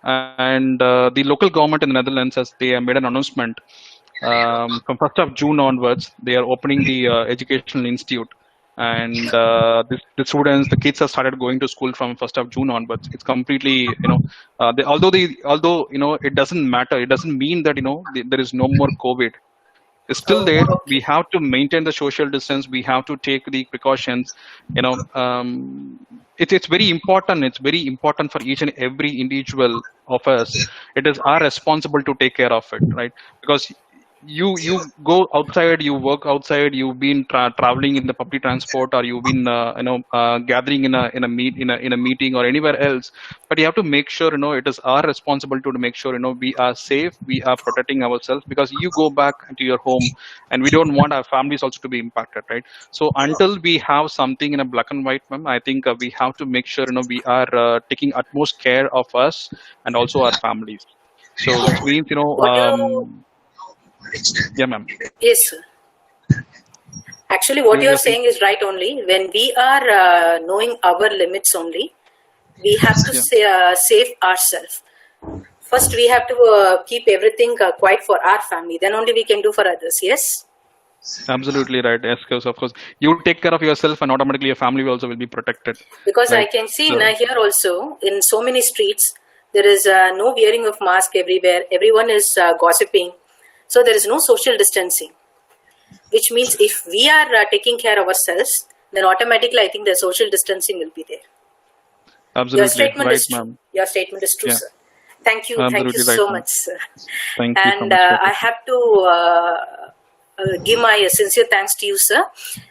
And the local government in the Netherlands, as they have made an announcement, from 1st of June onwards, they are opening the educational institute, and the students, the kids have started going to school from 1st of June onwards. It's completely, although it doesn't matter. It doesn't mean that there is no more COVID. Is still Oh, there. We okay. have to maintain the social distance. We have to take the precautions. It's very important. It's very important for each and every individual of us. It is our responsible to take care of it, right? Because you go outside, you work outside, you've been traveling in the public transport, or you've been gathering in a meeting or anywhere else. But you have to make sure it is our responsibility to make sure we are safe, we are protecting ourselves, because you go back to your home, and we don't want our families also to be impacted, right? So until we have something in a black and white, ma'am, I think we have to make sure we are taking utmost care of us and also our families. So which means What you, yeah, ma'am. yes, sir. Actually, what you are You're saying. saying is right only. When we are knowing our limits only, we have to Yeah, save ourselves. First, we have to keep everything quiet for our family. Then only we can do for others. Yes? absolutely right. Yes, of course, you take care of yourself, and automatically your family also will be protected, Because I right? can see So here also in so many streets, there is no wearing of mask everywhere. Everyone is gossiping. So there is no social distancing, which means if we are taking care of ourselves, then automatically I think the social distancing will be there. Your absolutely statement right, is true. ma'am. Your statement is true, Yeah, sir. Thank you absolutely right, so ma'am. much, sir. Thank you so And much for I have to give my sincere thanks to you, sir,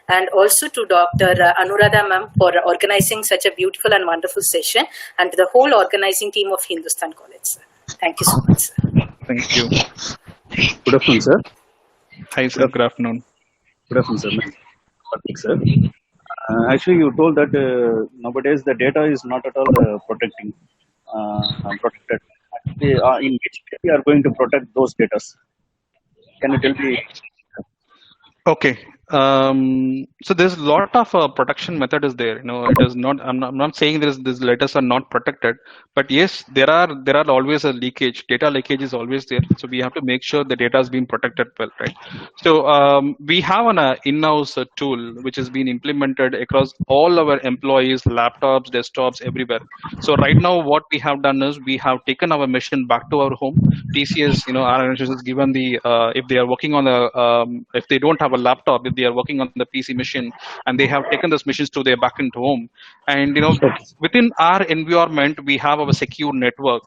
and also to Dr. Anuradha ma'am for organizing such a beautiful and wonderful session, and to the whole organizing team of Hindustan College, sir. Thank you so much, sir. Thank you. Good afternoon, sir. Hi, Good, sir. Good afternoon. good afternoon, sir. Good sir. Actually, you told that nowadays the data is not at all protected. Actually, in which way we are going to protect those data? Can you tell me? Okay. So there's a lot of protection method is there. It is not. I'm not saying these letters are not protected, but yes, there are always a leakage. Data leakage is always there. So we have to make sure the data is being protected well, right? So we have an in-house tool which has been implemented across all our employees, laptops, desktops, everywhere. So right now, what we have done is we have taken our machine back to our home. TCS, our organization has given the if they are working on a if they don't have a laptop, if they are working on the PC machine, and they have taken those machines to their back into home, and Okay. within our environment we have our secure network.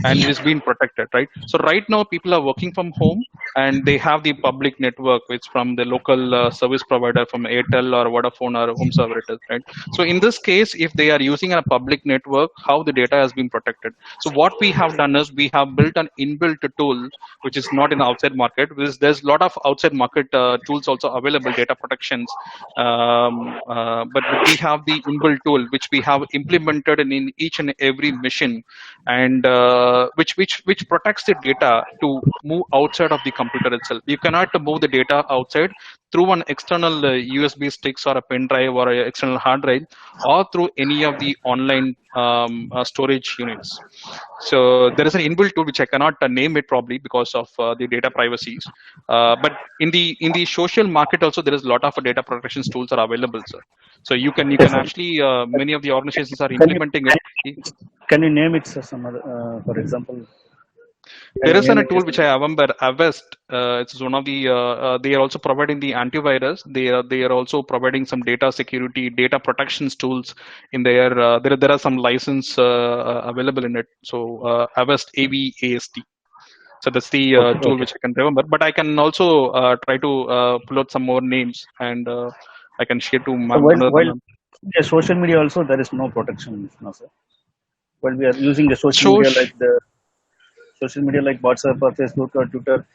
and it is being protected, right? So right now people are working from home, and they have the public network, which from the local service provider, from Airtel or Vodafone or whomsoever it is, right? So in this case, if they are using a public network, how the data has been protected? So what we have done is we have built an inbuilt tool, which is not in the outside market, because there's a lot of outside market tools also available, data protections, but we have the inbuilt tool which we have implemented in each and every machine, and which protects the data to move outside of the computer itself. You cannot move the data outside through an external USB sticks or a pen drive or an external hard drive, or through any of the online storage units. So there is an inbuilt tool which I cannot name it probably because of the data privacies. But in the social market also there is a lot of data protection tools are available, sir. So you can Yes, sir. actually many of the organizations are Can you implementing it. can you name it, sir, some other, for example? Can There you is name a it? tool which I remember, Avest. It's one of the. They are also providing the antivirus. They are also providing some data security, data protections tools in there. There are some license available in it. So Avest, AVAST. So that's the Okay, tool okay. which I can remember. But I can also try to pull out some more names, and I can share to So ma'am another while ma'am. yeah, social media also there is no protection, no, sir. While we are using the So social media like WhatsApp or Facebook or Twitter,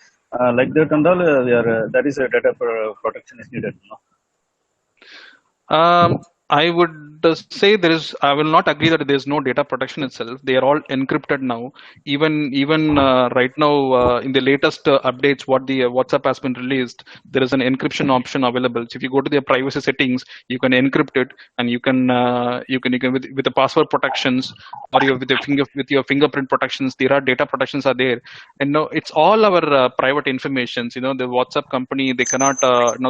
like that and all, we are there is a data protection is needed. No? I would say there is. I will not agree that there is no data protection itself. They are all encrypted now. Even right now, in the latest updates, what the WhatsApp has been released, there is an encryption option available. So if you go to their privacy settings, you can encrypt it, and you can with the password protections, or with your fingerprint protections. There are data protections are there, and no, it's all our private informations. The WhatsApp company, they cannot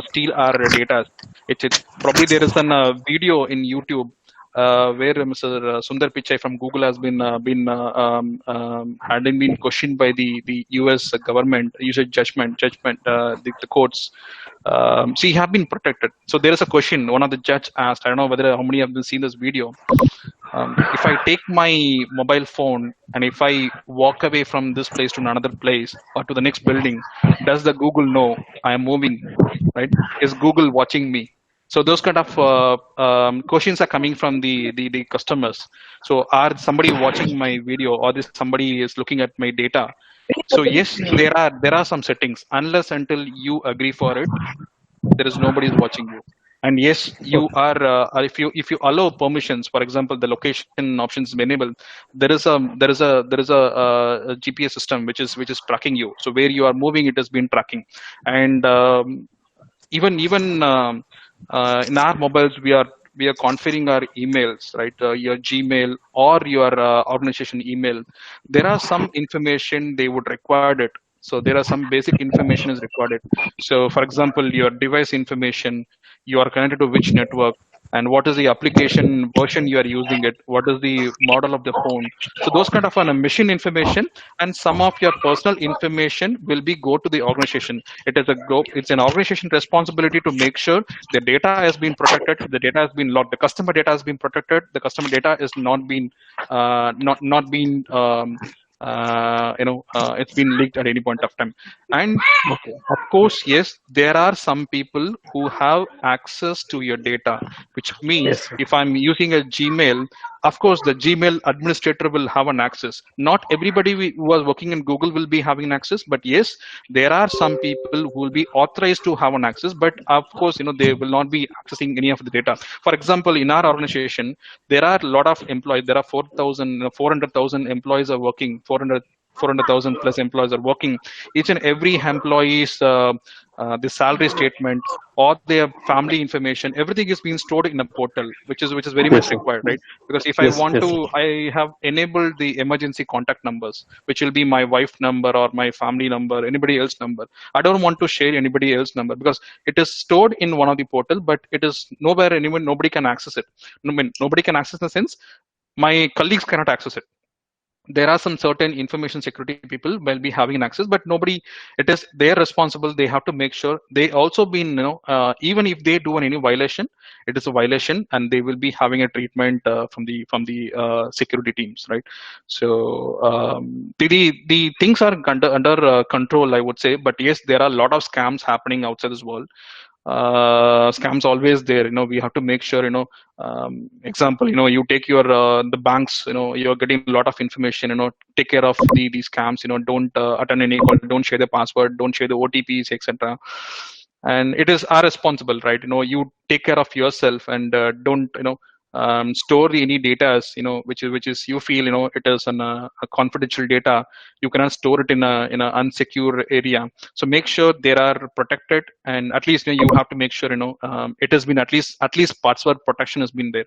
steal our data. It's probably there is an video in YouTube where Mr. Sundar Pichai from Google has hadn't been questioned by the U.S. government, user judgment, the courts. She have been protected. So there is a question. One of the judge asked. I don't know whether how many have seen this video. If I take my mobile phone and if I walk away from this place to another place or to the next building, does the Google know I am moving? Right? Is Google watching me? So those kind of questions are coming from the customers. So are somebody watching my video, or this somebody is looking at my data? So yes, there are some settings. Unless until you agree for it, there is nobody is watching you. And yes, you Okay. are if you allow permissions, for example, the location options is enabled. There is a GPS system which is tracking you. So where you are moving, it has been tracking. And even in our mobiles, we are configuring our emails, right? Your Gmail or your organization email. There are some information they would require it. So there are some basic information is required. So for example, your device information, you are connected to which network, and what is the application version you are using it, what is the model of the phone. So those kind of machine information, and some of your personal information will be go to the organization. It's an organization responsibility to make sure the data has been protected, the data has been locked, the customer data has been protected, the customer data is not been it's been leaked at any point of time. And of course, yes, there are some people who have access to your data, which means Yes, sir. if I'm using a Gmail, of course, the Gmail administrator will have an access. Not everybody who was working in Google will be having access, but yes, there are some people who will be authorized to have an access. But of course, they will not be accessing any of the data. For example, in our organization, there are a lot of employees. There are 400,000 employees are working. 400,000 plus employees are working. Each and every employee's the salary statement or their family information, everything is being stored in a portal, which is very much Yes, sir. required, right? Because if I Yes, want yes, to, sir. I have enabled the emergency contact numbers, which will be my wife number or my family number, anybody else number. I don't want to share anybody else number because it is stored in one of the portal, but it is nowhere anyone, nobody can access it. I mean, nobody can access in the sense my colleagues cannot access it. there are some certain information security people will be having an access, but nobody, it is their responsible. They have to make sure they also been, even if they do any violation, it is a violation, and they will be having a treatment from the security teams, right? So the things are under control, I would say. But yes, there are a lot of scams happening outside this world. Scams always there. We have to make sure, example, you take your the banks, you're getting a lot of information. Take care of these scams. Don't attend any call, don't share the password, don't share the OTPs, etc. And it is our responsible, right? You take care of yourself, and don't store any data as, which is you feel, it is a confidential data. You cannot store it in a unsecure area. So make sure they are protected, and at least, you have to make sure, it has been at least password protection has been there.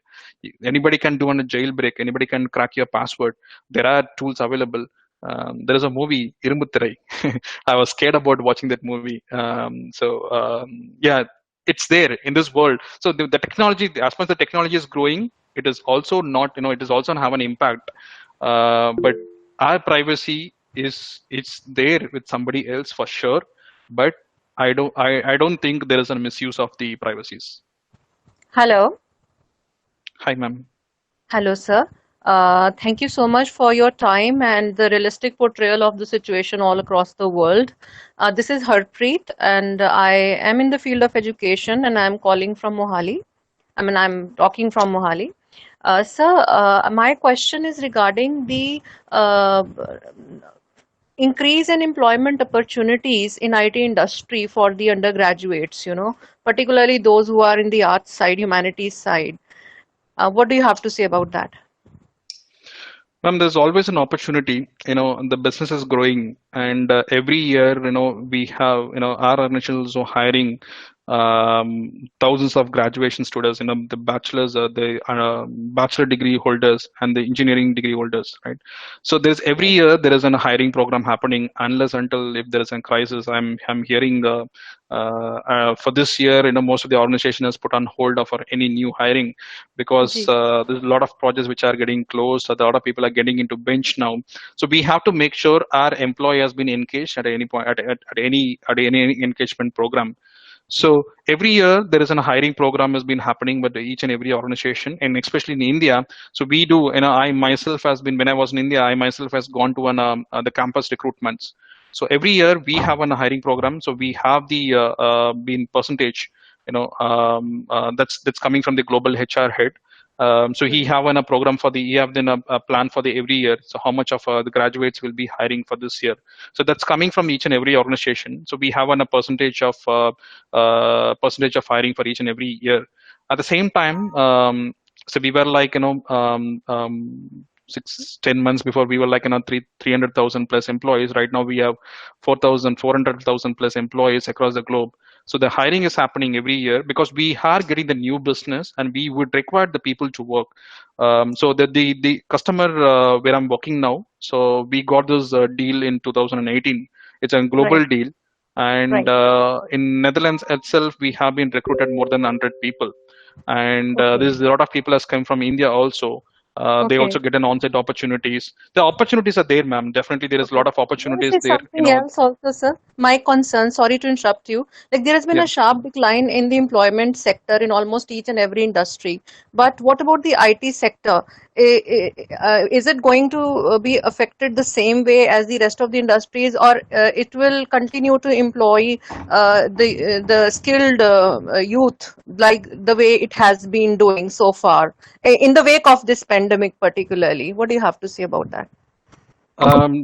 Anybody can do on a jailbreak, anybody can crack your password. There are tools available. There is a movie, Irumuthirai. I was scared about watching that movie. Yeah, it's there in this world. So the technology, as much the technology is growing, it is also not, it is also have an impact. But our privacy is, it's there with somebody else for sure. But I don't think there is a misuse of the privacies. Hello. Hi, ma'am. Hello, sir. Thank you so much for your time and the realistic portrayal of the situation all across the world. This is Harpreet, and I am in the field of education, and I'm calling from Mohali. I'm talking from Mohali. Sir, my question is regarding the increase in employment opportunities in IT industry for the undergraduates, particularly those who are in the arts side, humanities side. What do you have to say about that? Ma'am, there's always an opportunity. The business is growing, and every year, we have, our organization is also hiring thousands of graduation students. The bachelors, the bachelor degree holders, and the engineering degree holders, right? So there's every year there is a hiring program happening, unless until if there is a crisis. I'm hearing for this year, most of the organization has put on hold for any new hiring, because there's a lot of projects which are getting closed. So a lot of people are getting into bench now. So we have to make sure our employee has been engaged at any point, at any engagement program. So every year there is a hiring program has been happening with each and every organization, and especially in India. So we do, I myself has been, when I was in India, I myself has gone to the campus recruitments. So every year we have a hiring program. So we have the been percentage, that's coming from the global HR head. So he have a program for the, he have then a plan for the every year. So how much of the graduates will be hiring for this year. So that's coming from each and every organization. So we have a percentage of hiring for each and every year. At the same time, so we were like, 6-10 months before, we were like 300,000 plus employees. Right now we have 400,000 plus employees across the globe. So the hiring is happening every year, because we are getting the new business, and we would require the people to work. So the customer where I'm working now, so we got this deal in 2018. It's a global Right. deal, and Right. in Netherlands itself, we have been recruited more than 100 people, and Okay. there's a lot of people has come from India also. They Okay. also get an on-site opportunities. The opportunities are there, ma'am. Definitely, there is a Okay. lot of May I opportunities say there. something else also, sir? My concern, sorry to interrupt you. Like there has been Yeah. a sharp decline in the employment sector in almost each and every industry. But what about the IT sector? Is it going to be affected the same way as the rest of the industries, or it will continue to employ the skilled youth like the way it has been doing so far in the wake of this pandemic, particularly? What do you have to say about that?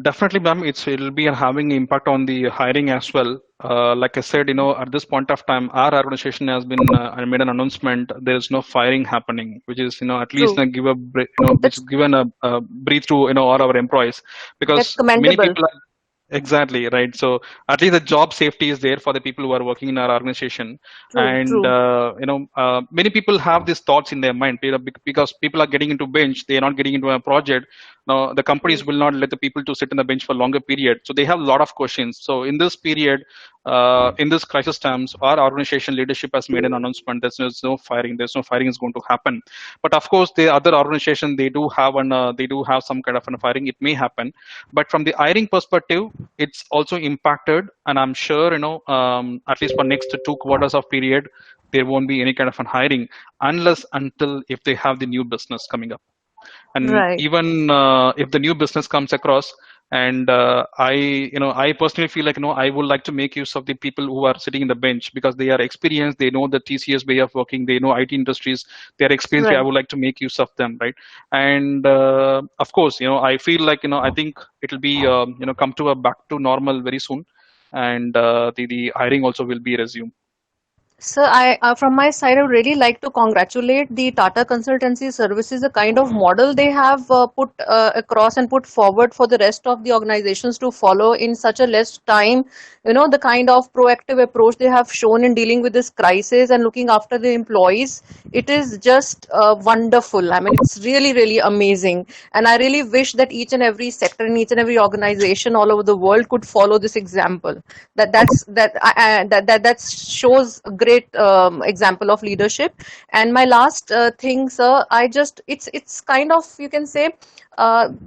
Definitely, ma'am. It'll be having impact on the hiring as well. Like I said, at this point of time, our organization has been I made an announcement. There is no firing happening, which is, at least True. give a which is That's given a breathe to all our employees, that's because many commendable. people are. Exactly, right. So at least the job safety is there for the people who are working in our organization. True, And true. many people have these thoughts in their mind, because people are getting into bench, they are not getting into a project. Now, the companies will not let the people to sit in the bench for longer period. So they have a lot of questions. So in this period, in this crisis times, our organization leadership has made an announcement that there's no firing. There's no firing is going to happen. But of course, the other organization they do have some kind of a firing. It may happen. But from the hiring perspective, it's also impacted, and I'm sure at least for next 2 quarters of period, there won't be any kind of a hiring unless until if they have the new business coming up. And Right. even if the new business comes across, and I personally feel like I would like to make use of the people who are sitting in the bench, because they are experienced, they know the TCS way of working, they know IT industries, they are experienced. I Right. would like to make use of them, right? And of course, I feel like I think it'll be come to a back to normal very soon, and the hiring also will be resumed. So from my side, I would really like to congratulate the Tata Consultancy Services, the kind of model they have put across and put forward for the rest of the organizations to follow in such a less time. The kind of proactive approach they have shown in dealing with this crisis and looking after the employees. It is just wonderful. I mean, it's really, really amazing. And I really wish that each and every sector and each and every organization all over the world could follow this example. That shows a great example of leadership. And my last thing, sir, it's kind of, you can say,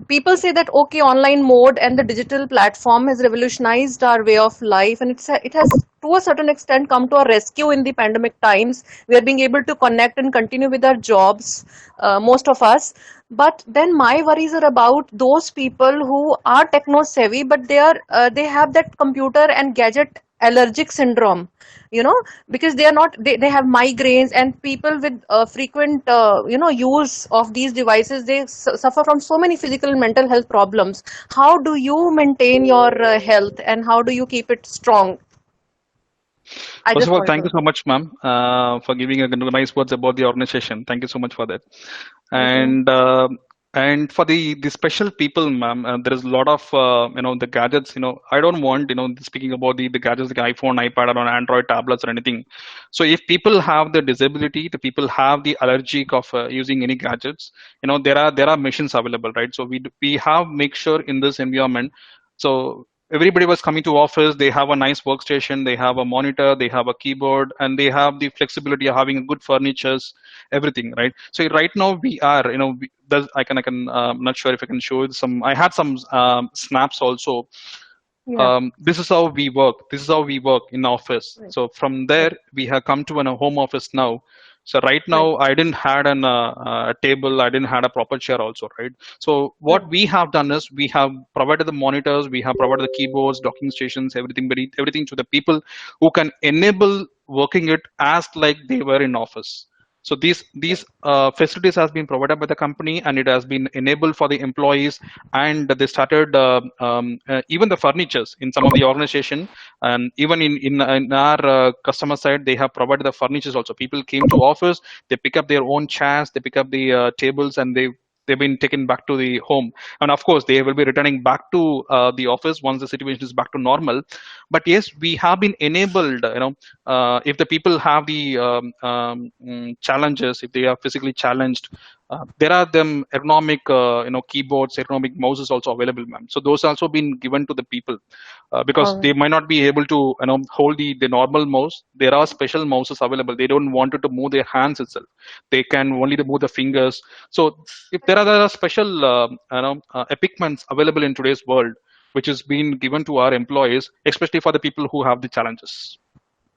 people say that okay, online mode and the digital platform has revolutionized our way of life, and it has to a certain extent come to our rescue in the pandemic times. We are being able to connect and continue with our jobs, most of us. But then my worries are about those people who are techno savvy, but they have that computer and gadget allergic syndrome, because they have migraines, and people with frequent use of these devices, they suffer from so many physical and mental health problems. How do you maintain your health, and how do you keep it strong? I First just of all, want thank to you so much, ma'am, for giving a nice words about the organization. Thank you so much for that. thank you. And for the special people, ma'am, there is a lot of the gadgets. I don't want speaking about the gadgets like iPhone, iPad, or on Android tablets or anything. So if people have the disability, the people have the allergic of using any gadgets, there are machines available, right? So we have make sure in this environment. So everybody was coming to office, they have a nice workstation, they have a monitor, they have a keyboard, and they have the flexibility of having good furnitures, everything, right? So right now we are I can not sure if I can show you some. I had some snaps also. Yeah. This is how we work. This is how we work in office. Right. So from there we have come to a home office now. So right Right. now I didn't had a table, I didn't had a proper chair also, right? So Right. what we have done is we have provided the monitors, we have provided the keyboards, docking stations, everything to the people who can enable working it as like they were in office. So these facilities has been provided by the company, and it has been enabled for the employees, and they started even the furnitures in some of the organization, and even in our customer side, they have provided the furnitures also. People came to office, they pick up their own chairs, they pick up the tables, and they've been taken back to the home, and of course they will be returning back to the office once the situation is back to normal. But yes, we have been enabled, if the people have the challenges, if they are physically challenged, there are them ergonomic keyboards, ergonomic mouses also available, ma'am. So those also been given to the people, because All they right. might not be able to hold the normal mouse. There are special mouses available. They don't want it to move their hands itself, they can only to move the fingers. So if there are special equipments available in today's world, which is being given to our employees, especially for the people who have the challenges.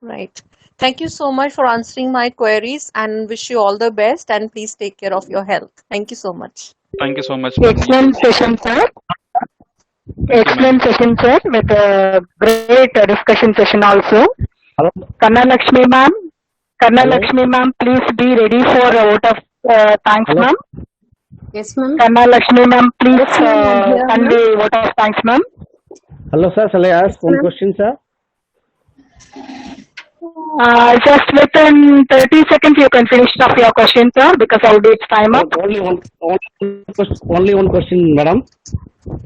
Right. Thank you so much for answering my queries, and wish you all the best, and please take care of your health. Thank you so much. Thank you so much, ma'am. You too. Excellent session, sir. Thank you, ma'am. Excellent session, sir, with a great discussion session also. Hello. Kanna Lakshmi ma'am. Kanna Hello. Lakshmi ma'am, please be ready for a vote of thanks, Hello. ma'am. Yes, ma'am. Kanna Lakshmi ma'am, please Yes, ma'am, I'm here, ma'am. convey vote of thanks, ma'am. Hello, sir. Shall I ask Yes, one ma'am. question, sir? Just within 30 seconds you can finish off your question, sir, because already it's time up. Only one question, madam.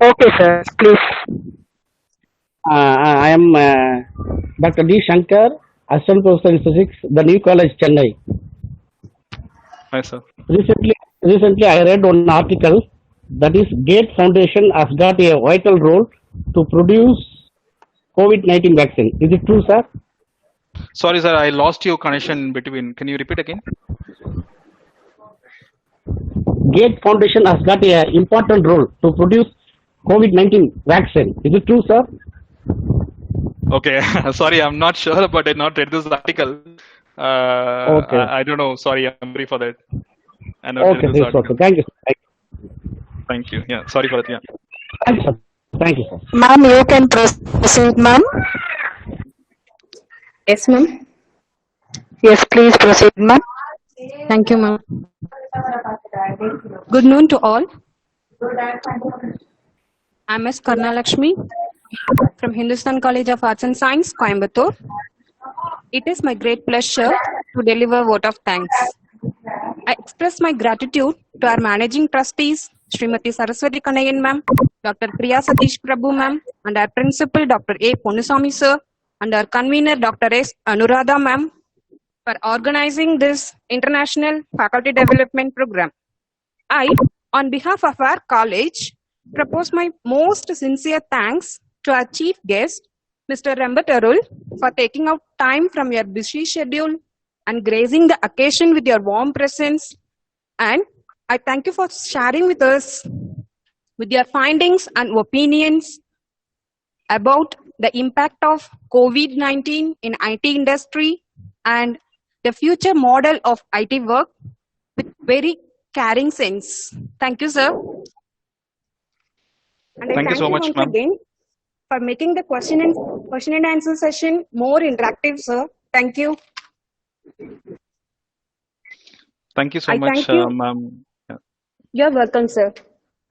Okay, sir, please. I am Dr. D. Shankar, Assistant Professor in Physics, the New College, Chennai. Hi, sir. Recently, I read one article that is, Gates Foundation has got a vital role to produce COVID-19 vaccine. Is it true, sir? Sorry, sir, I lost your connection in between. Can you repeat again? Gates Foundation has got a important role to produce COVID-19 vaccine. Is it true, sir? Okay, sorry, I'm not sure, but I not read this article. Okay. I don't know. Sorry, I'm sorry for that. I not Okay, read this this article. also. Thank you. Thank you. Yeah, sorry for that. Yeah. Thank you, sir. Thank you, sir. Ma'am, you can proceed, ma'am. Yes, ma'am. Yes, please proceed, ma'am. Thank you, ma'am. Good noon to all. I'm Ms. Karnalakshmi from Hindustan College of Arts and Science, Coimbatore. It is my great pleasure to deliver a vote of thanks. I express my gratitude to our managing trustees, Srimati Saraswati Kanayan ma'am, Dr. Priya Satish Prabhu ma'am, and our principal, Dr. A. Ponusami sir, and our convener, Dr. S. Anuradha ma'am, for organizing this international faculty development program. I, on behalf of our college, propose my most sincere thanks to our chief guest, Mr. Rembatarul, for taking out time from your busy schedule and gracing the occasion with your warm presence. And I thank you for sharing with us with your findings and opinions about the impact of COVID-19 in IT industry and the future model of IT work with very caring sense. Thank you, sir. And I Thank you so much, once ma'am. again for making the question and answer session more interactive, sir. Thank you. Thank you so I much, thank you. ma'am. Yeah. You're welcome, sir.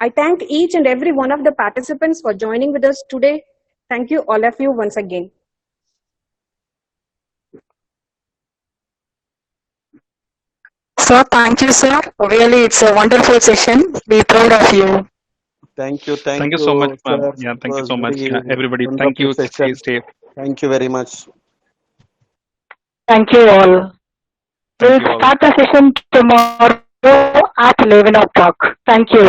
I thank each and every one of the participants for joining with us today. Thank you, all of you, once again. Sir, thank you, sir. Really, it's a wonderful session. We're proud of you. Thank you, Thank you so much, ma'am. sir. Yeah, It thank you was so much. very Yeah, everybody. Thank wonderful you. Stay session. safe. Thank you very much. Thank you all. Thank We'll you all. start the session tomorrow at 11 o'clock. Thank you.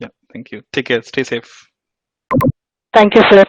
Yeah, thank you. Take care. Stay safe. Thank you, sir.